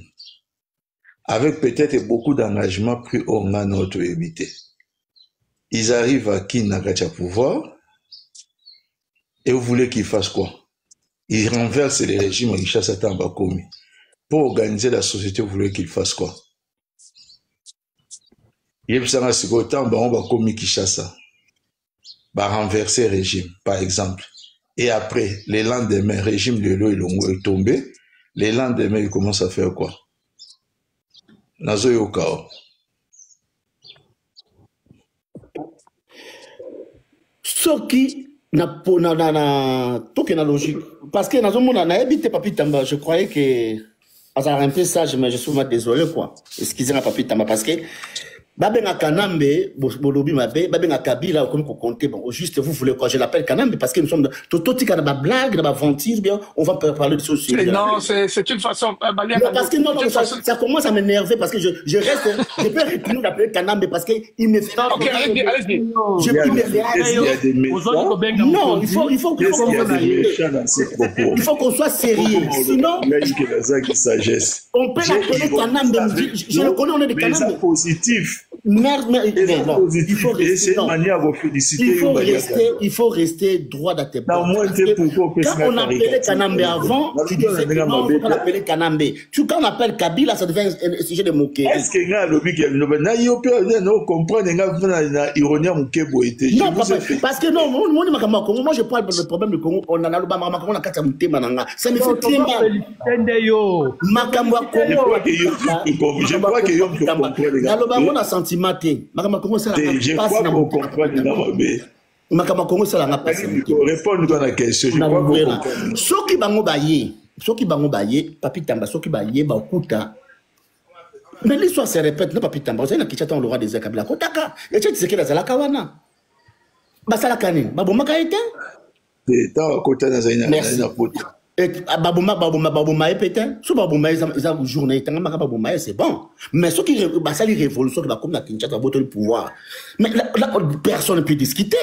[SPEAKER 1] Avec peut-être beaucoup d'engagement pris au Nga notre évité. Ils arrivent à Kin na Kacha pouvoir, et vous voulez qu'ils fassent quoi? Ils renversent les régimes à Kinshasa Tambakomi. Pour organiser la société, vous voulez qu'ils fassent quoi? Yebsanga Sikotan, on va commis Kinshasa. Va renverser le régime, par exemple. Et après, les lendemains, le régime de l'eau est tombé. Les lendemains, ils commencent à faire quoi? Nazo Yokao.
[SPEAKER 11] Ce qui n'a pas logique. Parce que dans un monde, on a évité Papi Tamba. Je croyais que. Ça a un peu sage, mais je suis vraiment désolé, quoi. Excusez-moi, Papi Tamba, parce que. Babenga Kanambe, Bolobi Mabe, Babenga Kabila, comme vous comptez, bon, juste vous voulez quoi, je l'appelle Kanambe parce que nous sommes Tototi Kanaba blague, Kanaba ventir, bien, on va parler de ce sujet.
[SPEAKER 2] Non, c'est une façon.
[SPEAKER 11] Non, parce que non, ça commence à m'énerver parce que je reste, je peux retourner d'appeler Kanambe parce qu'il me fait.
[SPEAKER 2] Ok, allez-y.
[SPEAKER 11] Non, il faut qu'on soit sérieux. Sinon, on peut l'appeler Kanambe. Je le connais, on est des Kanambe.
[SPEAKER 1] Positif.
[SPEAKER 11] Merde, il faut rester droit dans tes pas. Quand on appelait Kanambe avant, tu disais que non, on appelait Kanambe. Quand on appelle Kabila, ça devient un sujet de moquer.
[SPEAKER 1] Est-ce que nga lobi que non comprendre nga ironie mukebo été.
[SPEAKER 11] Non, parce que non, moi je parle du problème du Congo, on en a le bas Congo na kata mutema nanga. Ça me fait très mal. Makambo Congo. Je crois que yo comprendre. Na le bas on a sentiment té. Makambo Congo ça
[SPEAKER 1] je crois qu'on comprend na
[SPEAKER 11] Makambo Congo ça la passe.
[SPEAKER 1] Répondre à la question, je crois qu'on comprend.
[SPEAKER 11] Soki bango baye, Papi Tamba soki baye ba okuta. Mais l'histoire se répète, non Papi Tamba, vous savez na kichata on l'aura des Kabila kotaka. Et tu sais que la kawana. Basala kanin, baboma été?
[SPEAKER 1] Ta kota na zaina na poto.
[SPEAKER 11] Et baboma pétain, so baboma ils journée tanga maka baboma c'est bon. Mais ce qui basali révolution qui va comme na Kinshasa voter le pouvoir. Mais là personne ne peut discuter.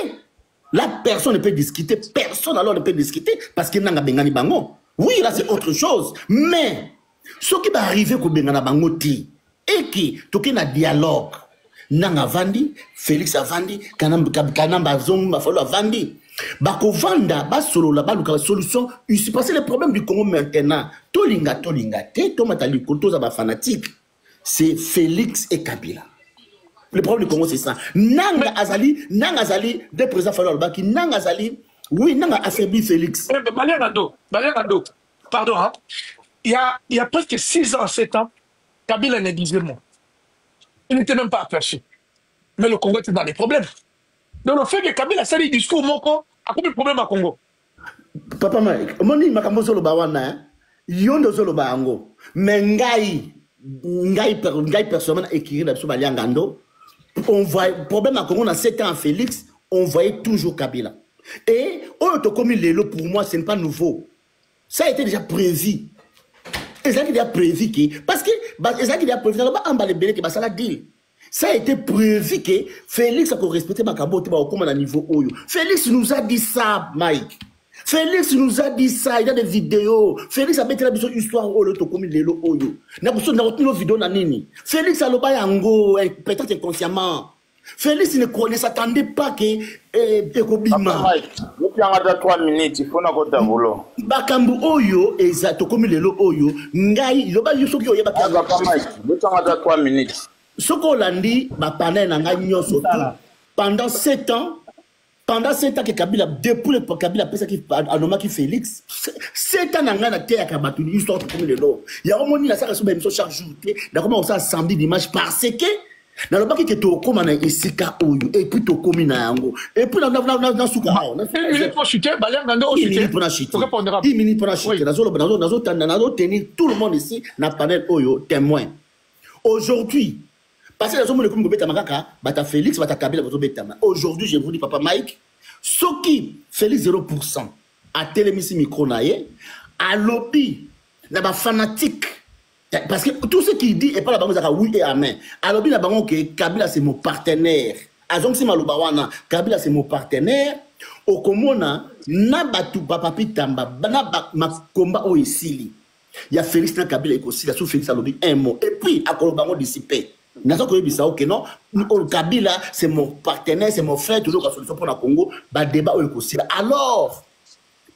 [SPEAKER 11] Là personne ne peut discuter, personne alors ne peut discuter parce qu'il n'a bengani bango. Oui, là c'est autre chose, mais ce qui va arriver ko bengana bango ti et qui toki na dialogue nanga vandi Félix avandi kanamba zong ma falo avandi bako vanda ba solo la ba luka solution ici parce que le problème du Congo maintenant tolinga te to matali koto za ba fanatique c'est Félix et Kabila. Le problème du Congo c'est ça. Nanga azali des présidents falo baki nanga azali oui nanga affaibli Félix.
[SPEAKER 2] Baliangando, pardon hein. Il y a presque 6 ans, 7 ans, Kabila ne disait mot. Il n'était même pas aperçu. Mais le Congo était dans des problèmes. Donc le fait que Kabila s'est dit discours moko a combien de problèmes à Congo?
[SPEAKER 11] Papa Mike, moni makambo solo bawana, yondo solo bango. Mais ngai personnellement écrit dans Baliangando. On voit problème à Congo on a 7 ans à Félix, on voyait toujours Kabila. Et comme Lelo pour moi ce n'est pas nouveau. Ça a été déjà prévu. Et ça qui déjà prévu que parce que ça qui déjà prévu ça a été prévu que Félix a respecté ma cabote comme à niveau Oyo. Félix nous a dit ça, Mike. Félix nous a dit ça, il y a des vidéos. Félix a mis la histoire au loto comme Lelo Oyo. N'a pas de vidéo na nini. Félix a loba yango peut-être inconsciemment. Félix ne s'attendait pas que Ekobima.
[SPEAKER 12] Il y a 3 minutes, il faut n'avoir volo.
[SPEAKER 11] Bakambu Oyo, exact, comme Lelo Oyo, Ngai, loba yusoki Oyo Bakambu.
[SPEAKER 12] Il y a 3 minutes.
[SPEAKER 11] Soko Landi, Bapanay Nanga Nyoso, pendant 7 ans que Kabila, depuis le Kabila, a nommé Félix, 7 ans Nanga na terre à Kabatu, histoire comme Lelo. Il y a au moins la salle sur chaque jour, d'accord, on s'est assemblé d'images parce que. Dans le bac qui est au commun et Sika Oyo, et puis au commun et puis dans Souka.
[SPEAKER 2] 1 minute pour chuter, Baliangando,
[SPEAKER 11] 1 minute pour chuter. 10 minutes pour chuter. Dans tenir tout le monde ici, dans le panel Oyo, témoin. Aujourd'hui, parce que les hommes comme Beta Makaka, Bata Félix, Bata Kabila, Beta. Aujourd'hui, je vous dis, Papa Mike, ce qui Félix 0%, à Télémissi Micronaye, à lobby, là-bas fanatique. Parce que tout ce qu'il dit n'est pas la banque de oui et amen. Alors, la banque que Kabila c'est mon partenaire. Azong si Maloubawana, Kabila c'est mon partenaire. okomona na batu Papi Tamba na makomba o isili ya Félix na Kabila ekosila sous Félix alobi un mot et puis akolobango dissipé nazo ko yebisa ok non Kabila c'est mon partenaire c'est mon frère toujours la solution pour la Congo ba débat o ekosila alors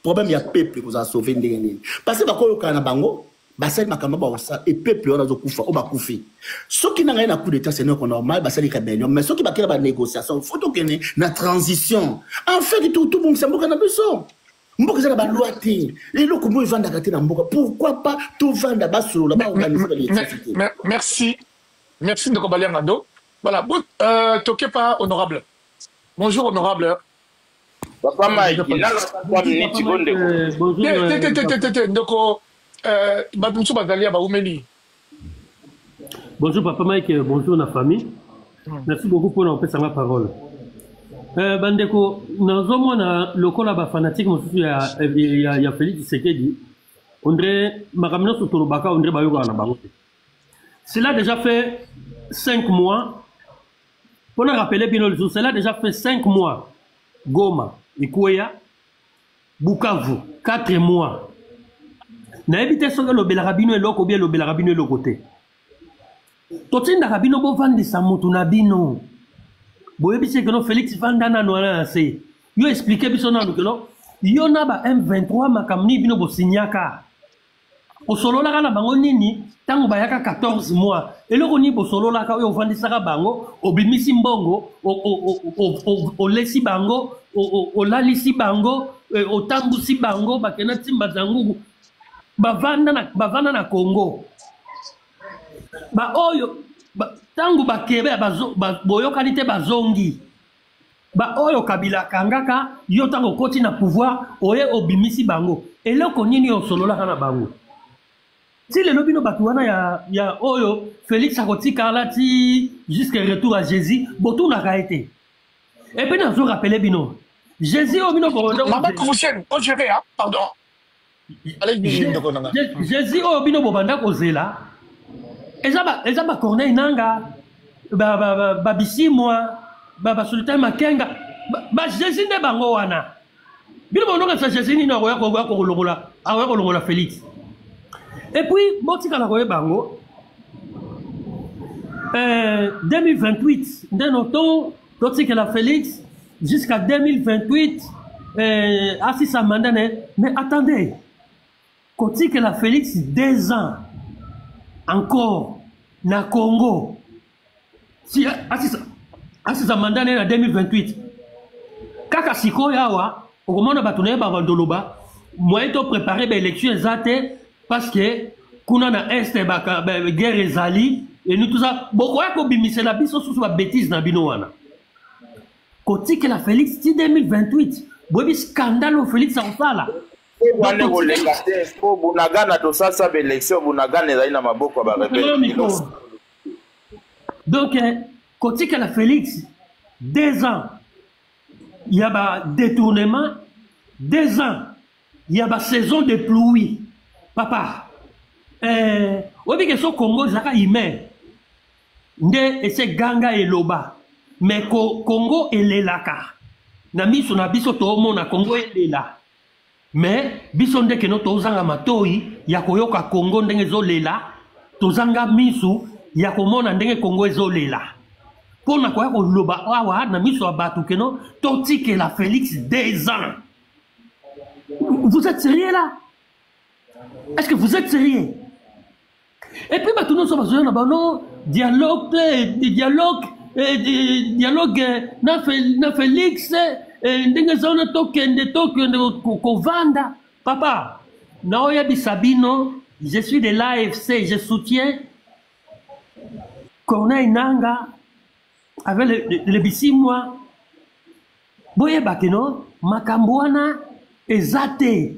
[SPEAKER 11] problème ya peuple ko za sauver ndenge parce que bakoyo kana bango basali makamba ba osa et peuple on a kufa o bakufi soki na ngai na coup d'état c'est normal basali ka benyo mais soki bakela ba négociation faut to kene na transition en fait tout le monde semboka na biso mboka za ba loi te et le comment ils vendent na mboka pourquoi pas tout vendre ba solo là ba organiser l'électricité.
[SPEAKER 2] Merci de Kobalia Ngando. Voilà, toquez pas honorable. Bonjour honorable.
[SPEAKER 12] Papa Mike, il a 3 minutes,
[SPEAKER 8] bonjour Papa Mike, bonjour la famille. Merci beaucoup pour nous passer la parole. Bandeko, nous avons le col à fanatique, il y a Félix Tshisekedi. On dirait, Maramino Sotorobaka, on dirait Bayoga na Bangote. Cela a déjà fait 5 mois. Pour nous rappeler bien le jour, cela a déjà fait 5 mois. Goma, Ikoya, Bukavu, 4 mois. Na évité ce que le Belarabino est l'autre ou bien le Belarabino est l'autre côté. Totin d'Arabino bo vandi sa moto na bino. Bo ebise que no Félix Vandana no ala se. Yo expliquer biso na que no. Yo na ba M23 makamni bino bo signaka. O solo la kana bango nini tango bayaka 14 mois. Et le koni bo solo la ka yo vandi saka bango, obimisi mbongo, o lesi bango, o lalisi bango, o tambusi bango bakena timba zangu. Bavanda na Congo. Ba oyo tangu bakebe boyo kalite bazongi. Ba oyo Kabila kangaka yo tango koti na pouvoir oye obimisi bango. Eloko nini yo solola kana bango. Si le lobino batuana ya oyo Félix akotika lati jusqu'à retour à Jésus, botu na kaete. Et puis nous rappeler bino. Jésus au bino ko
[SPEAKER 2] Maman Kouchen, on gérer hein, pardon.
[SPEAKER 8] Jésus au bino bobanda kozela. Eza ba Corneille nanga ba bisimwa ba sultan makenga ba Jésus ne bango wana. Bino bononga sa Jésus ni na ko longola Félix. Et puis botika la ko bango 2028 d'un automne botika la Félix jusqu'à 2028 assis sa mandat mais attendez Koti que la Félix 2 ans encore na Congo si asisa mandane na 2028 kaka siko yawa okomona batune ba bandoloba moyen to préparer ba élection ezate parce que kuna na est ba guerre ezali et nous tout ça boko ya ko bimise la biso sous ba bêtise na bino wana Koti que la Félix 2028 bobi scandale au Félix en sala. Donc, côté que la Félix, 2 ans, il y a un détournement, 2 ans, il y a une saison de pluie. Papa, on dit que ce Congo, c'est humain. Et c'est Ganga et Loba. Mais Congo et Lelaka. Nami son abiso to mona Congo et Lela. Mais biso ndeke no tozanga matoi ya koyoka Congo ndenge zolela tozanga misu ya komona ndenge Congo ezolela pona koya ko loba awa na misu abatu keno totike la Félix 2 ans. Vous êtes sérieux là? Est-ce que vous êtes sérieux? Et puis batu no so bazoya na bano dialogue na Félix ndenge zona tokende kovanda papa naoya bisabino je suis de l'AFC je soutiens Corneille Nanga avec le bisimwa boye bakeno makambwana ezate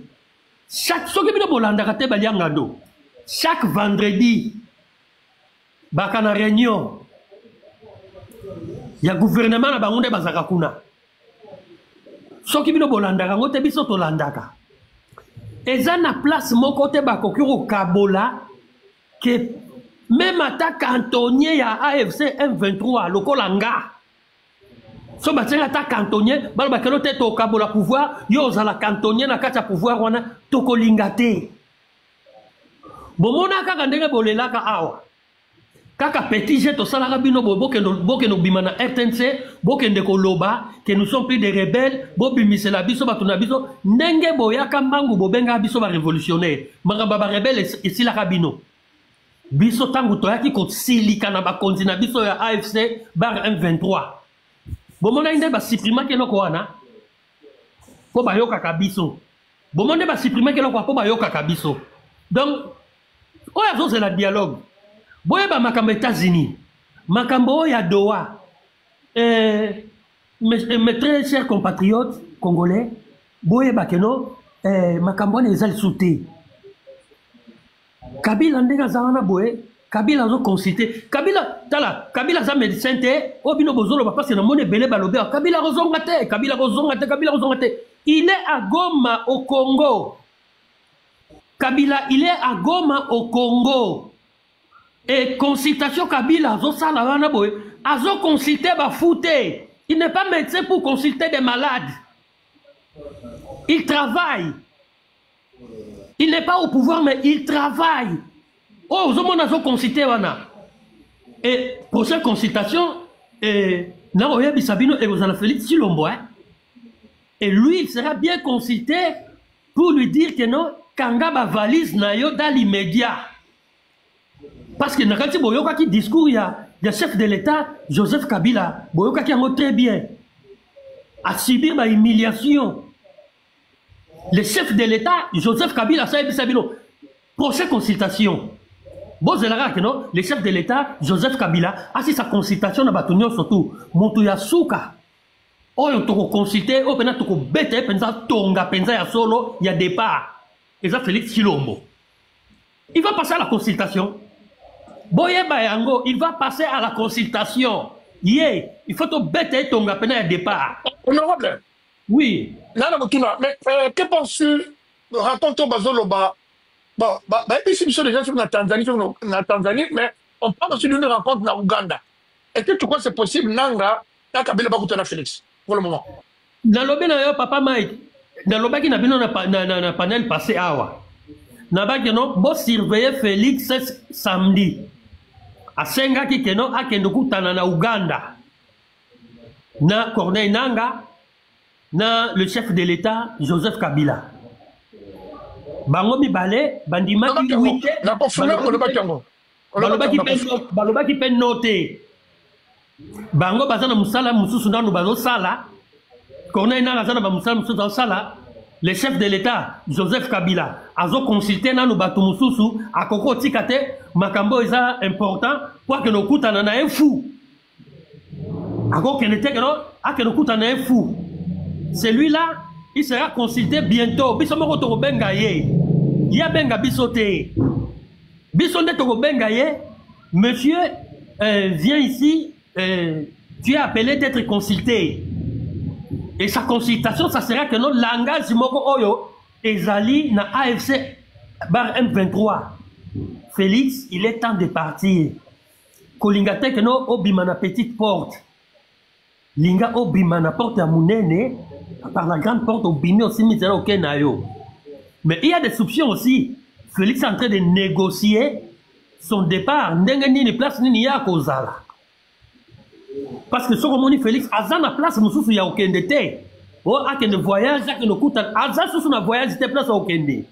[SPEAKER 8] chaque soki bino bolanda kate baliangando chaque vendredi bakana réunion ya gouvernement na bangunde bazaka kuna soki bino bolandaka ngo te biso tolandaka eza na place moko te bakoki kokabola ke même ata cantonnier ya AFC M23 lokola nga so batenga ta cantonnier balo bakelo te to kabola pouvoir yo ozala cantonnier na kati ya pouvoir wana tokolinga te bomona kaka ndenge bolelaka awa kaka petit jet tosalaka bino bokende bima na RTNC bokende koloba que nous sommes plus des rebelles bobimisela biso bato na biso ndenge boyaka mbangu bobenga biso ba révolutionnaire makambo ba rebelle esilaka bino biso tangu toyaki kosilika na bakonzi na biso ya AFC bar M23 bomona inde basuprimaki eloko wana mpo bayokaka biso bomona basuprimaki eloko wana mpo bayokaka biso donc oyo azozela dialogue boyeba makambo États-Unis makambo oyo ya Doha mes très chers compatriotes congolais boyeba keno makambo wana eza lisusu te Kabila ndenge aza wana boye Kabila azo consulter Kabila za médecin te obino bozoloba parce que na mone belé balobe Kabila rozonga te il est à Goma au Congo Kabila il est à Goma au Congo et consultation Kabila azo sala wana boye azo consulter ba fouté il n'est pas médecin pour consulter des malades il travaille. Il n'est pas au pouvoir, mais il travaille. Oh, vous avez consulté, et prochaine consultation, Naroya Bissabino et vous en Félix Chilombo. Et lui, il sera bien consulté pour lui dire que non, Kangaba valise Nayo dans l'immédiat. Parce que Nakati Boyoka qui discours, il y a chef de l'État, Joseph Kabila, Boyoka qui a très bien à subir ma humiliation. Le chef de l'État, Joseph Kabila, prochaine consultation. Bon, non? Le chef de l'État, Joseph Kabila, a si sa consultation na batonio surtout, Montou Yasuka. Oh, on t'a consulté, oh, pena toko bête, penza tonga, penza ya solo, il y a départ. Et ça, Félix Chilombo. Il va passer à la consultation. Boye Bayango, il va passer à la consultation. Yeah, il faut te bête, tonga, pena ya départ.
[SPEAKER 2] Honorable.
[SPEAKER 8] Oui.
[SPEAKER 2] Mais que penses-tu? Raconte-toi Bazoloba. Ici, nous sommes déjà sur la Tanzanie, mais on parle aussi d'une rencontre dans Ouganda. Est-ce que tu crois que c'est possible, Nanga, Kabila Bakutana Félix, pour le moment?
[SPEAKER 8] Dans le bien, papa Mike, dans le bac, il y a un panel passé awa. Dans le bac, il surveiller Félix samedi. À Senga, qui est à Kendokutana na Ouganda. Na Corneille Nanga. Na le chef de l'État, Joseph Kabila. Bango mibale, bandima ki wite. Baloba ki pen noté. Bango bazana musala mususu nanu bazo sala. Corneille na bazana ba musala mususu sala. Le chef de l'État, Joseph Kabila, azo consulté nanu batu mususu akoko tikate makambo eza important pour que no kutana na un fou. Akoko kenete keno akeno kutana un fou. Celui-là, il sera consulté bientôt. Bisomoko toko bengaye. Ya benga bisote. Bisonde toko bengaye. Monsieur, viens ici. Tu es appelé d'être consulté. Et sa consultation, ça sera que notre langage moko oyo ezali na AFC bar M23. Félix, il est temps de partir. Kolingate que no obima na petite porte. Linga obima na porte ya munene. Par la grande porte au bimi aussi misère au Kenayo. Mais il y a des soupçons aussi. Félix est en train de négocier son départ. N'engani place ni ya kozala. Parce que ce que Félix a na place mususu ya okende te. Oh a que voyage a que no kuta aza susu na voyage te place okende.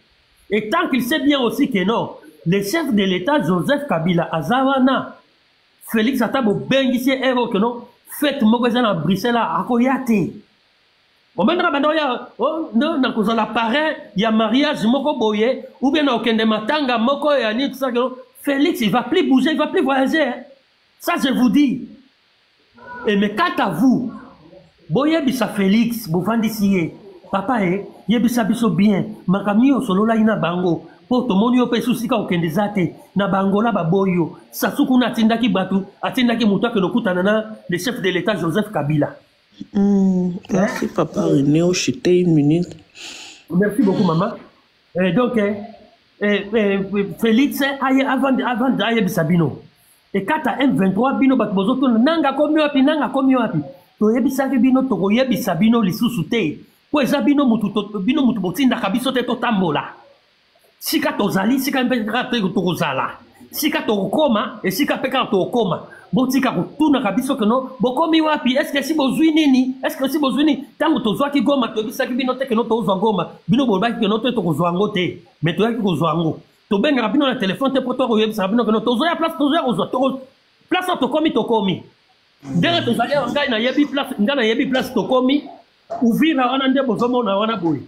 [SPEAKER 8] Et tant qu'il sait bien aussi que non, le chef de l'État Joseph Kabila azawana Félix atabo bengisi ero que non fête moko za na Bruxelles akoyate. On mènera maintenant non na kozala parrain ya mariage moko boye ou bien na okende matanga moko ya ni tout ça que Félix il va plus bouger, il va plus voyager. Hein. Ça je vous dis. Et mais quant à vous, boye bisa Félix, bovandisiye, papa yebisa biso bien, makamio solola ina bango, po tomoni ope susika okende zate, na bango la baboyo, sasuku na atindaki batu, atindaki mutua ke lokutana na le chef de l'État Joseph Kabila.
[SPEAKER 13] Merci papa René, au chité une minute.
[SPEAKER 8] Merci beaucoup maman. Donc, Félix, avant d'aller bisabino. Et quand à M23, bino bat bozoto nanga komi wapi. toyebisaki bino tokoyebisa bino lisusu te po eza bino mutu botindaka biso te totambola sika tozali sika mpe kaka te tokozala sika tokokoma esika mpe kaka tokokoma botika kotunaka biso keno bokomi wapi eske si bozwi nini eske si bozwi nini ntango tozwaki goma toyebisaki bino te keno tozwa goma bino bolobaki keno te tokozwa yango te me toyaki kozwa yango tobengaka bino na telefone te po tokoyebisaka bino keno tozoya place tozoya kozwa place tokomi ndenge tozali awa ngai nayebi place tokomi uvira wana nde bozomona wana boye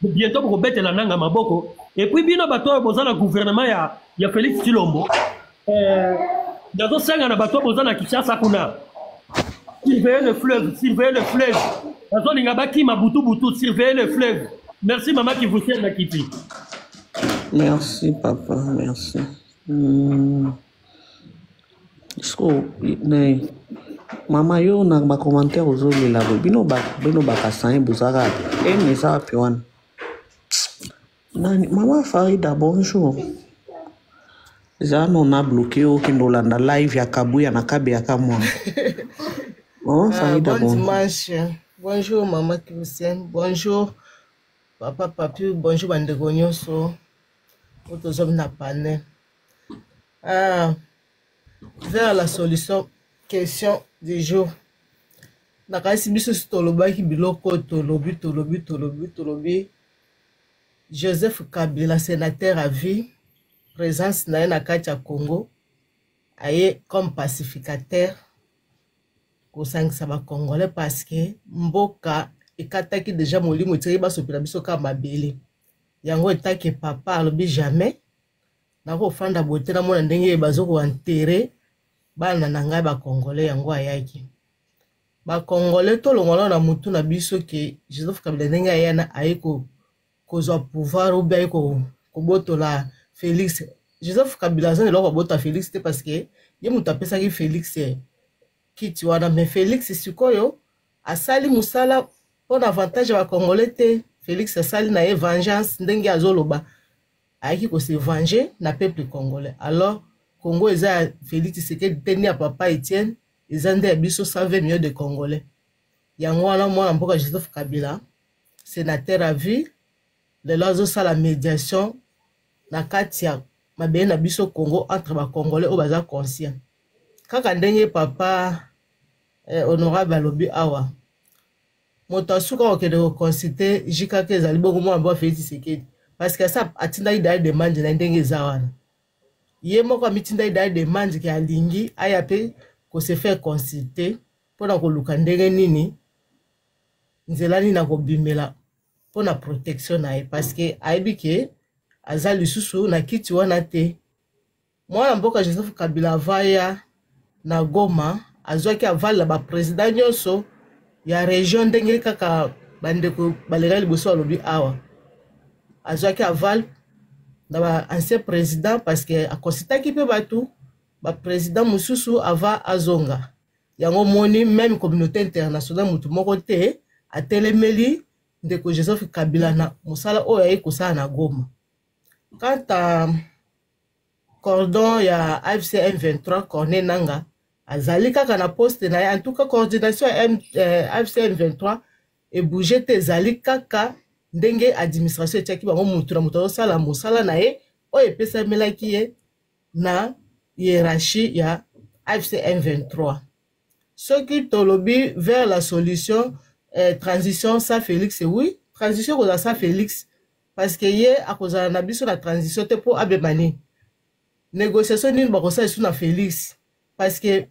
[SPEAKER 8] bientôt bokobetela nanga maboko epuis bino bato oyo boza na gouvernement ya Félix Tshilombo nazosenga na bato oyo boza na Kinshasa kuna surveiller le fleuve nazolinga bakima butu surveiller le fleuve merci mama qui vous tient na kiti.
[SPEAKER 13] Merci papa, merci. So, mama yo na ma commentaire ozolela bino bakasanyi bozaka eza wapi wana nani mama Farida bonjour eza on a bloqué okende olanda live ya kabuya na kabeyaka mwana mama Farida
[SPEAKER 14] bon dimanche bonjour maman Christiane bonjour papa papi bonjour bandeko nyonso otozomi na panel vers la solution question du jour. Nakasi biso si tolobaki biloko tolobi. Joseph Kabila, sénateur à vie, présence na na kati ya Congo, aye comme pacificateur kosangisa ba Congolais parce que mboka ekataki déjà molimo tiri basopela biso ka mabele. Yango etaki papa alobi jamais na ko fanda bote na mona ndenge bazoko enterrer bana na ngai ba Congolais yango ayaki ba Congolais to longola na mutu na biso ke Joseph Kabila ndenge ayana ayiko kozwa pouvoir ou bien ko botola Félix Joseph Kabila zan eloko bota Félix te parce que ye mutu apesa ki Félix kiti wana mais Félix sikoyo asali musala pour avantage ba Congolais te Félix asali na ye vengeance ndenge azoloba ayaki ko se venger na peuple congolais alors Congo eza Félix Tshisekedi teni ya papa Etienne eza nde biso 120 millions de Congolais yango wana mwana mboka Joseph Kabila sénateur à vie le lozo sa la médiation na kati ya mabele na biso Congo entre ba Congolais o baza conscient kaka ndenge papa honorable alobi awa moto asuka okende ko consulter jikake ezali bongo mwana mboka Félix Tshisekedi parce que ça atinda ida demande na ndenge ezawana ye moko mitinda ida demande ki alingi aya pe ko se faire consulter pona ko luka ndenge nini nzela ni na ko bimela pona protection na ye parce que aibi ke azali susu na kiti wana te mwana mboka Joseph Kabila vaya na Goma azwaki avala ba président nyonso ya région ndenge kaka bandeko balega liboso alobi awa azwaki aval na ba ancien président parce que akositaki pe batu ba président mususu ava azonga yango moni même communauté internationale mutu moko te atelemeli ndeko Joseph Kabila na musala oyo ayi kosala na Goma quant à cordon ya AFC M23 Corneille Nanga azali kaka na poste na en tout cas coordination AFC M23 et bouger te zali kaka ndenge administration etiaki bango mutu na mutu osala mosala na ye oyo epesamelaki ye na hiérarchie ya AFC M23 soki tolobi vers la solution transition sa Félix oui transition koza sa Félix parce que ye akozala na biso na transition te po abemani négociation nini bakosala isu na Félix parce que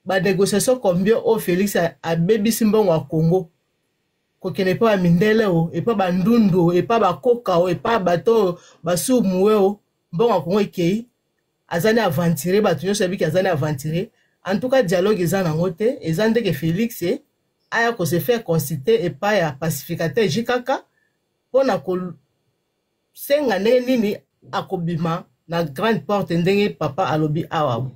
[SPEAKER 14] ba négociation combien o Félix abebisi mbongo ya Congo kokene pa mindele o et pa bandundu et pa bakoka o et pa bato basumuwe o mbongo Congo ekei azani aventurer bato nyonso yebiki azani aventurer en tout cas dialogue eza nango te eza ndeke Félix aya ko se faire consulter et pa ya pacificateur jikaka pona ko senga nini akobima na grande porte ndenge papa alobi awa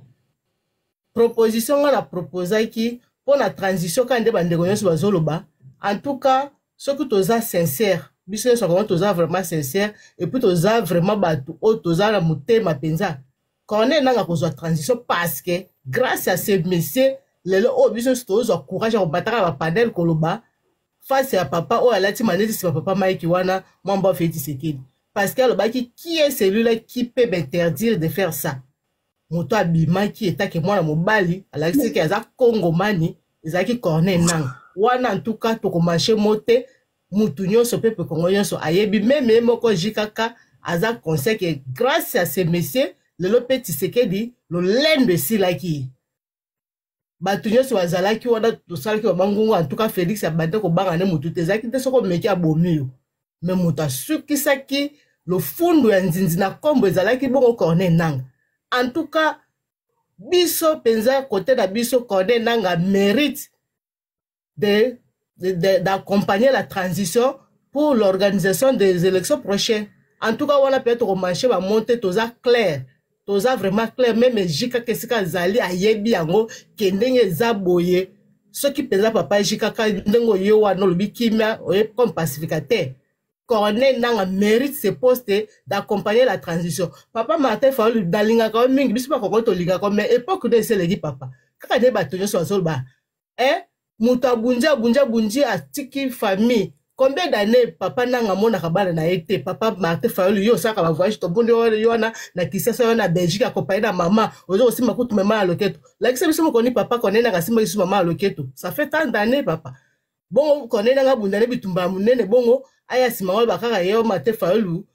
[SPEAKER 14] proposition nga na proposa ki pona transition ka nde bandeko nyonso bazoloba en tout cas ceux qui toza sincère biso nyonso comment toza vraiment sincère et puis toza vraiment bato o toza na motema penza Corneille Nanga kozwa transition parce que grâce à ces messieurs lelo o biso tozo courage au bataka ba panel koloba face à papa o alati maneti si papa Mike wana mwamba Félix Tshisekedi parce que alobaki qui est celui-là qui peut m'interdire de faire ça moto abimaki etake mwana mobali alakisi ke aza kongomani ezaki Corneille Nangaa wana en tout cas tokomarche mote mutu nyonso pepe kongo nyonso ayebi meme moko jikaka aza conseil que grâce à ces messieurs lelo pe Tshisekedi lo lende silaki bato nyonso bazalaki wana tosalaki bamangungu en tout cas Félix abande kobanga ne mutu te ezalaki te soko meki abomi yo me mutu asukisaki lofundu ya nzinzi na kombo ezalaki bongo Corneille Nangaa en tout cas biso penza côté na biso Corneille Nangaa mérite d'accompagner la transition pour l'organisation des élections prochaines. En tout cas, on a peut-être remarché va monter toza clair, toza vraiment clair, même jika kesika zali ayebi yango kendenge zaboye. Ce qui pesa papa jika ka ndengo yo wana lobi kimia comme pacificateur. Corneille Nangaa mérite ce poste d'accompagner la transition. Papa Martin Fayulu dalinga ka mingi biso ba ko to linga ko mais époque de selegi papa. Kaka ne ba tonyo so ba. Muta bunja atiki famille. Combien d'années papa Nangaa mona kabana na été papa Martin Fayulu yo saka ba voyage to bondo yo na kisasa yo na Belgique accompagné na maman ozo aussi makutu mama à loketo. Like ça biso mokoni papa Corneille Nangaa simba biso mama à loketo. Ça fait tant d'années papa. Bon Corneille Nangaa bundane bitumba munene bongo aya simangol bakaka yo Martin Fayulu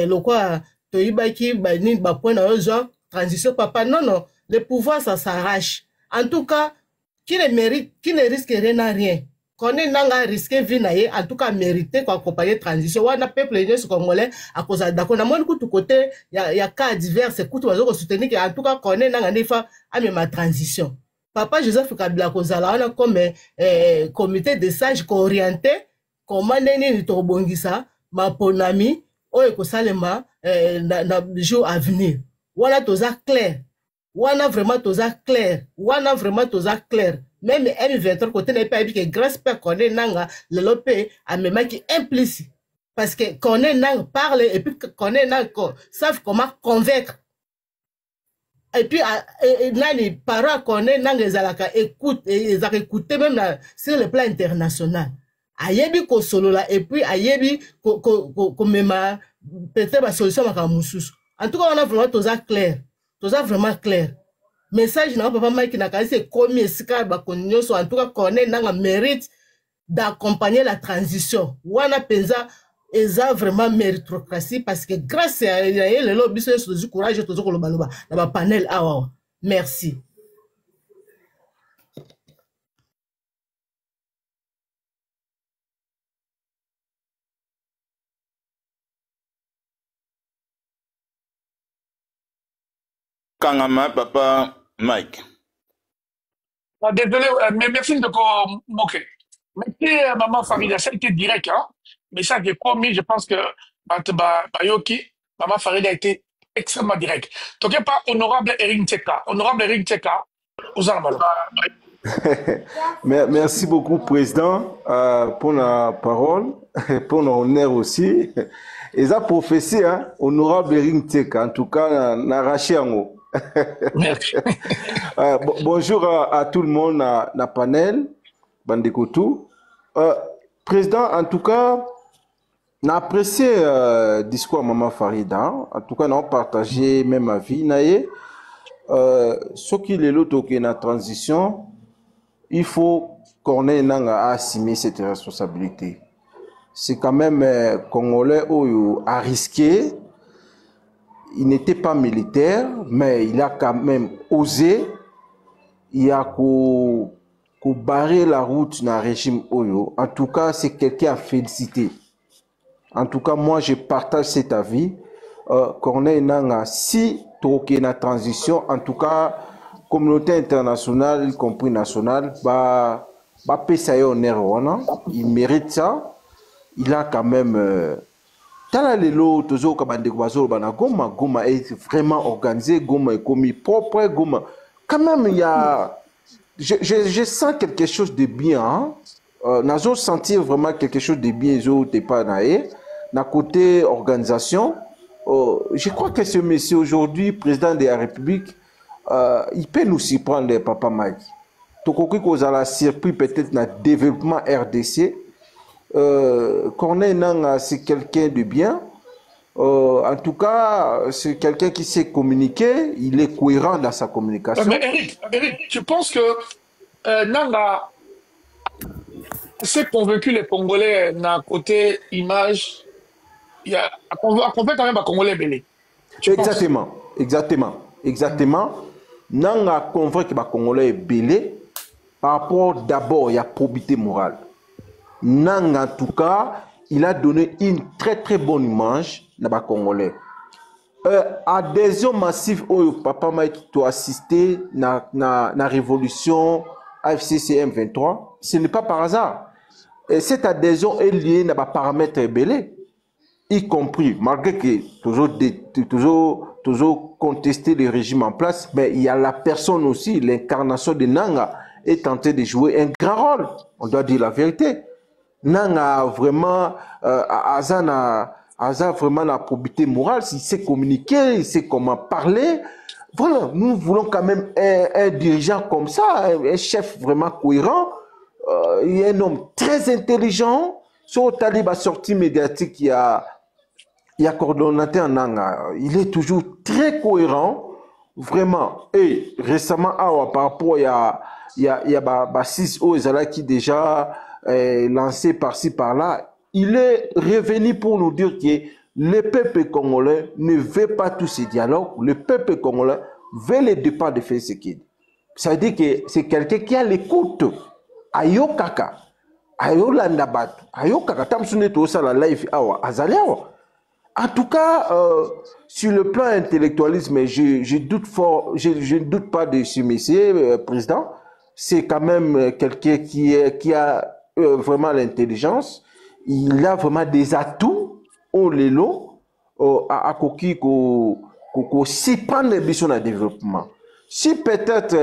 [SPEAKER 14] lokwa toyibaki ba ni ba point na yo transition papa non le pouvoir ça s'arrache. En tout cas qui ne mérite, qui ne risque rien à rien. Corneille Nangaa risqué vie naie, en tout cas mérité quoi accompagner transition. Wana peuple nyonso congolais à cause d'accord na mon coup côté y a cas divers écoute wazo soutenir en tout cas Corneille Nangaa nefa a même ma transition. Papa Joseph Kabila kozala wana comme comité de sages orienté comment neni to bongisa ma ponami o ekosalema na jour à venir. Wana toza clair. Wana vraiment toza clair. Wana vraiment toza clair. Même M23 côté n'est pas que grâce à Corneille Nangaa le lopé a même qui implicite parce que Corneille Nangaa parle et puis Corneille Nangaa savent comment convaincre et puis nani para Corneille Nangaa ezalaka écoute et ils écouté même sur le plan international ayebi ko solo là et puis ayebi ko mema peut-être la solution maka mususu en tout cas on a vraiment toza clair. Tout ça vraiment clair. Message na papa Mike na kasi komi esika ba konyoso en tout cas Corneille Nangaa mérite d'accompagner la transition. Wana penza eza vraiment méritocratie parce que grâce à le lobby sur le courage to zoko lobaloba na ba panel awa. Merci.
[SPEAKER 12] Kangama, papa Mike.
[SPEAKER 2] Désolé, mais merci de moquer. Merci, maman Farida, ça a été direct, hein. Mais ça, j'ai promis, je pense que Bayoki, maman Farida a été extrêmement direct. Donc, il n'y a pas honorable Erin Tcheka. Honorable Erin Tcheka, aux armes.
[SPEAKER 15] Merci beaucoup, Président, pour la parole, pour l'honneur aussi. Et ça, prophétie, hein, honorable Erin Tcheka, en tout cas, n'arraché en haut. Bonjour à tout le monde na panel Bandekotou. Président, en tout cas, on a apprécié le discours de Maman Farida. En tout cas, on a partagé même avis. Ce qui est l'autre qui est la transition, il faut qu'on ait assumé cette responsabilité. C'est quand même Congolais qui a risqué. Il n'était pas militaire, mais il a quand même osé. Il a barré la route dans le régime Oyo. En tout cas, c'est quelqu'un à féliciter. En tout cas, moi, je partage cet avis. Corneille Nangaa, si tu es la transition, en tout cas, communauté internationale, y compris nationale, il mérite ça. Il a quand même... Goma est vraiment organisé, Goma est commis propre, Goma. Quand même, il y a. Je sens quelque chose de bien. Hein? Nazo sentir vraiment quelque chose de bien, na côté organisation. Je crois que ce monsieur aujourd'hui, président de la République, il peut nous surprendre, Papa Mike. tokoki kozala surpris peut-être na développement RDC. Corneille Nanga, c'est quelqu'un de bien. En tout cas, c'est quelqu'un qui sait communiquer, il est cohérent dans sa communication.
[SPEAKER 2] Mais Eric, tu penses que Nanga s'est convaincu les Congolais d'un côté image, il y a convaincre quand même les Congolais belé. Exactement. Nanga convainc que les Congolais belé par rapport d'abord il y a probité morale. Nanga en tout cas, il a donné une très bonne image na ba Congolais. Adhésion massive au Papa Mike to assisté na révolution AFC-CM 23, ce n'est pas par hasard. Et cette adhésion est liée à des paramètres belés, y compris, malgré que toujours contester le régime en place, mais il y a la personne aussi, l'incarnation de Nanga est tentée de jouer un grand rôle. On doit dire la vérité. Nanga vraiment, Aza vraiment la probité morale, il sait communiquer, il sait comment parler. Voilà, nous voulons quand même un dirigeant comme ça, un chef vraiment cohérent. Il est un homme très intelligent. Sur le talib à sortie médiatique, il y a coordonnateur Nanga. Il est toujours très cohérent, vraiment. Et récemment, par rapport, il y a 6 Ozala qui déjà lancé par-ci par-là. Il est revenu pour nous dire que le peuple congolais ne veut pas tous ces dialogues. Le peuple congolais veut le départ de Félix Tshisekedi. Ça veut dire que c'est quelqu'un qui a l'écoute. Ayo kaka, ayo landabat, ayo kaka, tamsune to sa la life awa, azali awa. En tout cas, sur le plan intellectualisme, je ne doute pas de ce monsieur, président. C'est quand même quelqu'un qui a vraiment l'intelligence. Il a vraiment des atouts au lelo, à koki ko si prendre les missions de développement. Si peut-être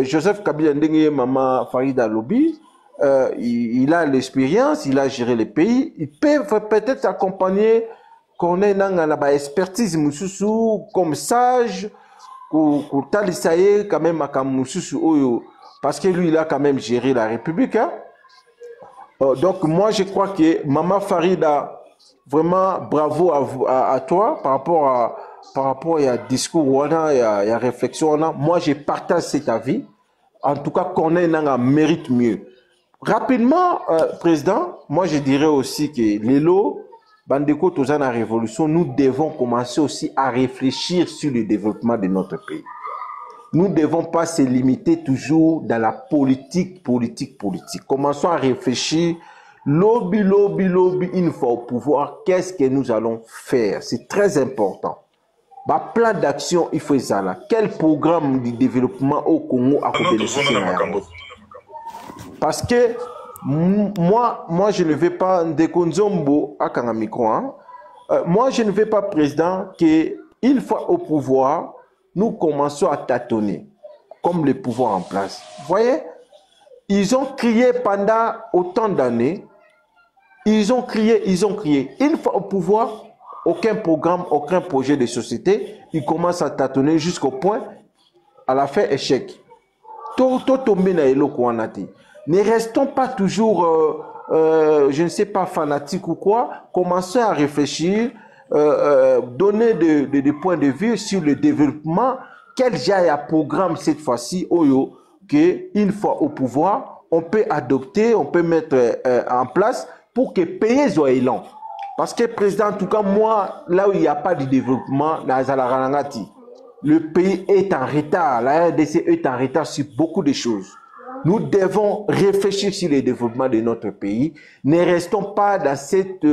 [SPEAKER 2] Joseph Kabila Ndenge Mama Farida Lobi, il a l'expérience, il a géré le pays, il peut peut-être accompagner qu'on ait une expertise comme sage, pour talisaye quand même parce que lui il a quand même géré la République. Hein? Donc moi je crois que Mama Farida, vraiment bravo à toi par rapport à discours, il y a réflexion. Moi, je partage cet avis. En tout cas, Corneille Nanga mérite mieux. Rapidement, président, moi, je dirais aussi que Lelo, Bandeko, Tozana Révolution, nous devons commencer aussi à réfléchir sur le développement de notre pays. Nous ne devons pas se limiter toujours dans la politique. Commençons à réfléchir. Lobby, une fois au pouvoir, qu'est-ce que nous allons faire? C'est très important. Plan d'action, il faut ça là. Quel programme de développement au Congo a bénéficié? Parce que moi, je ne vais pas déconzombo à Kangamiko. Moi, je ne vais pas, président, qu'une fois au pouvoir, nous commençons à tâtonner, comme le pouvoir en place. Vous voyez, ils ont crié pendant autant d'années. Ils ont crié. Une fois au pouvoir, aucun programme, aucun projet de société, ils commencent à tâtonner jusqu'au point, à la fin, échec. Ne restons pas toujours, je ne sais pas, fanatiques ou quoi. Commençons à réfléchir, donner des points de vue sur le développement. Quel genre de programme cette fois-ci, qu'une fois au pouvoir, on peut adopter, on peut mettre en place pour que le pays soit élan. Parce que, président, en tout cas, moi, là où il n'y a pas de développement, le pays est en retard. La RDC est en retard sur beaucoup de choses. Nous devons réfléchir sur le développement de notre pays. Ne restons pas dans cet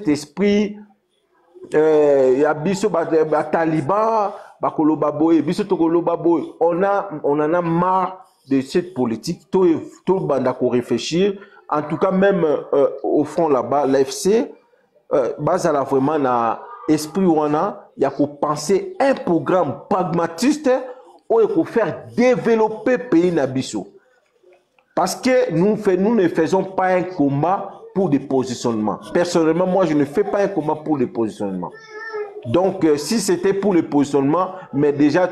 [SPEAKER 2] esprit. Il y a biso taliban, on en a marre de cette politique. Tout le monde a réfléchir. En tout cas, même au fond là-bas, l'AFC, basala vraiment na esprit wana, il y a pour penser un programme pragmatiste où il faut faire développer le pays nabiso. Parce que nous ne faisons pas un combat pour des positionnements. Personnellement, moi, je ne fais pas un combat pour des positionnements.
[SPEAKER 15] Donc, si c'était pour le positionnement, mais déjà,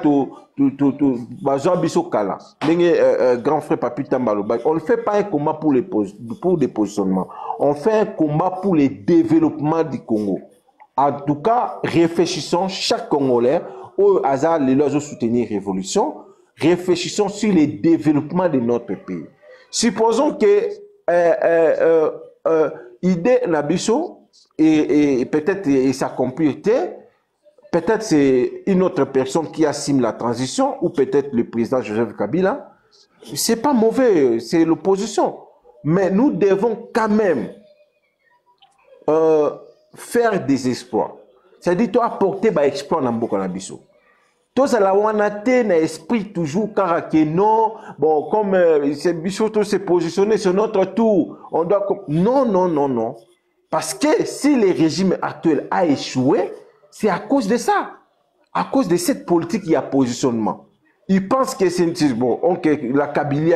[SPEAKER 15] grand frère Papi Tambalo, on ne fait pas un combat pour des positionnements. On fait un combat pour le développement du Congo. En tout cas, réfléchissons, chaque Congolais, au hasard, les lois de soutenir la révolution, réfléchissons sur le développement de notre pays. Supposons que idée Nabiso et peut-être sa complété, peut-être c'est une autre personne qui assume la transition, ou peut-être le président Joseph Kabila. C'est pas mauvais, c'est l'opposition. Mais nous devons quand même faire des exploits. C'est-à-dire, tu apporter des exploits dans le Nabiso. Tous à la wanate na esprit toujours car que non, bon, comme c'est Bichoto s'est positionné sur notre tour, on doit. Non, non, non, non. Parce que si le régime actuel a échoué, c'est à cause de ça. À cause de cette politique, il y a positionnement. Ils pensent que c'est bon, okay, la Kabylie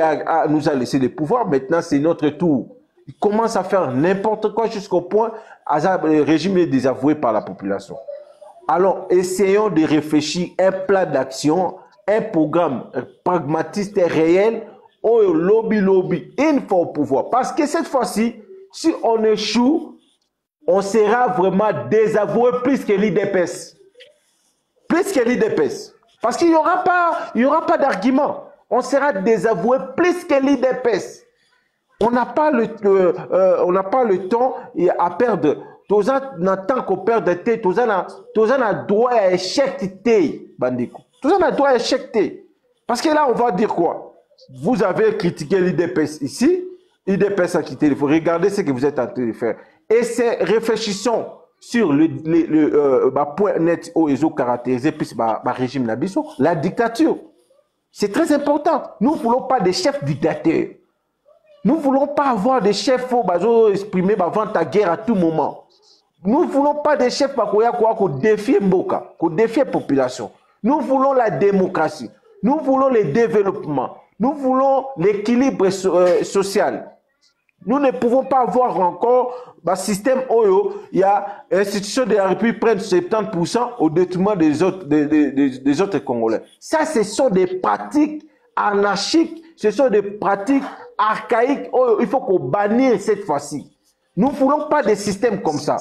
[SPEAKER 15] nous a laissé le pouvoir, maintenant c'est notre tour. Ils commencent à faire n'importe quoi jusqu'au point où le régime est désavoué par la population. Alors, essayons de réfléchir un plan d'action, un programme pragmatiste et réel, au lobby, une fois au pouvoir. Parce que cette fois-ci, si on échoue, on sera vraiment désavoué plus que l'IDPS. Plus que l'IDPS. Parce qu'il n'y aura pas d'argument. On sera désavoué plus que l'IDPS. On n'a pas le temps à perdre. Tous en tant qu'on perd de thé, tous en droit à échec thé, bandiko. Tous en droit à échec thé. Parce que là, on va dire quoi? Vous avez critiqué l'IDPS ici, l'IDPS a quitté. Il faut regarder ce que vous êtes en train de faire. Et c'est réfléchissons sur le point net où ils ont caractérisé plus le régime Nabiso, la dictature. C'est très important. Nous ne voulons pas des chefs dictateurs. Nous ne voulons pas avoir des chefs qui exprimer avant ta guerre à tout moment. Nous ne voulons pas des chefs qui défient Mboka, qui défient la population. Nous voulons la démocratie. Nous voulons le développement. Nous voulons l'équilibre social. Nous ne pouvons pas avoir encore un système où il y a l'institution de la République prennent 70% au détriment des autres Congolais. Ça, ce sont des pratiques anarchiques, ce sont des pratiques archaïques. Il faut qu'on bannisse cette fois-ci. Nous ne voulons pas des systèmes comme ça.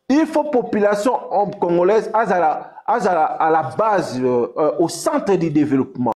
[SPEAKER 15] Il faut population congolaise à la base, au centre du développement.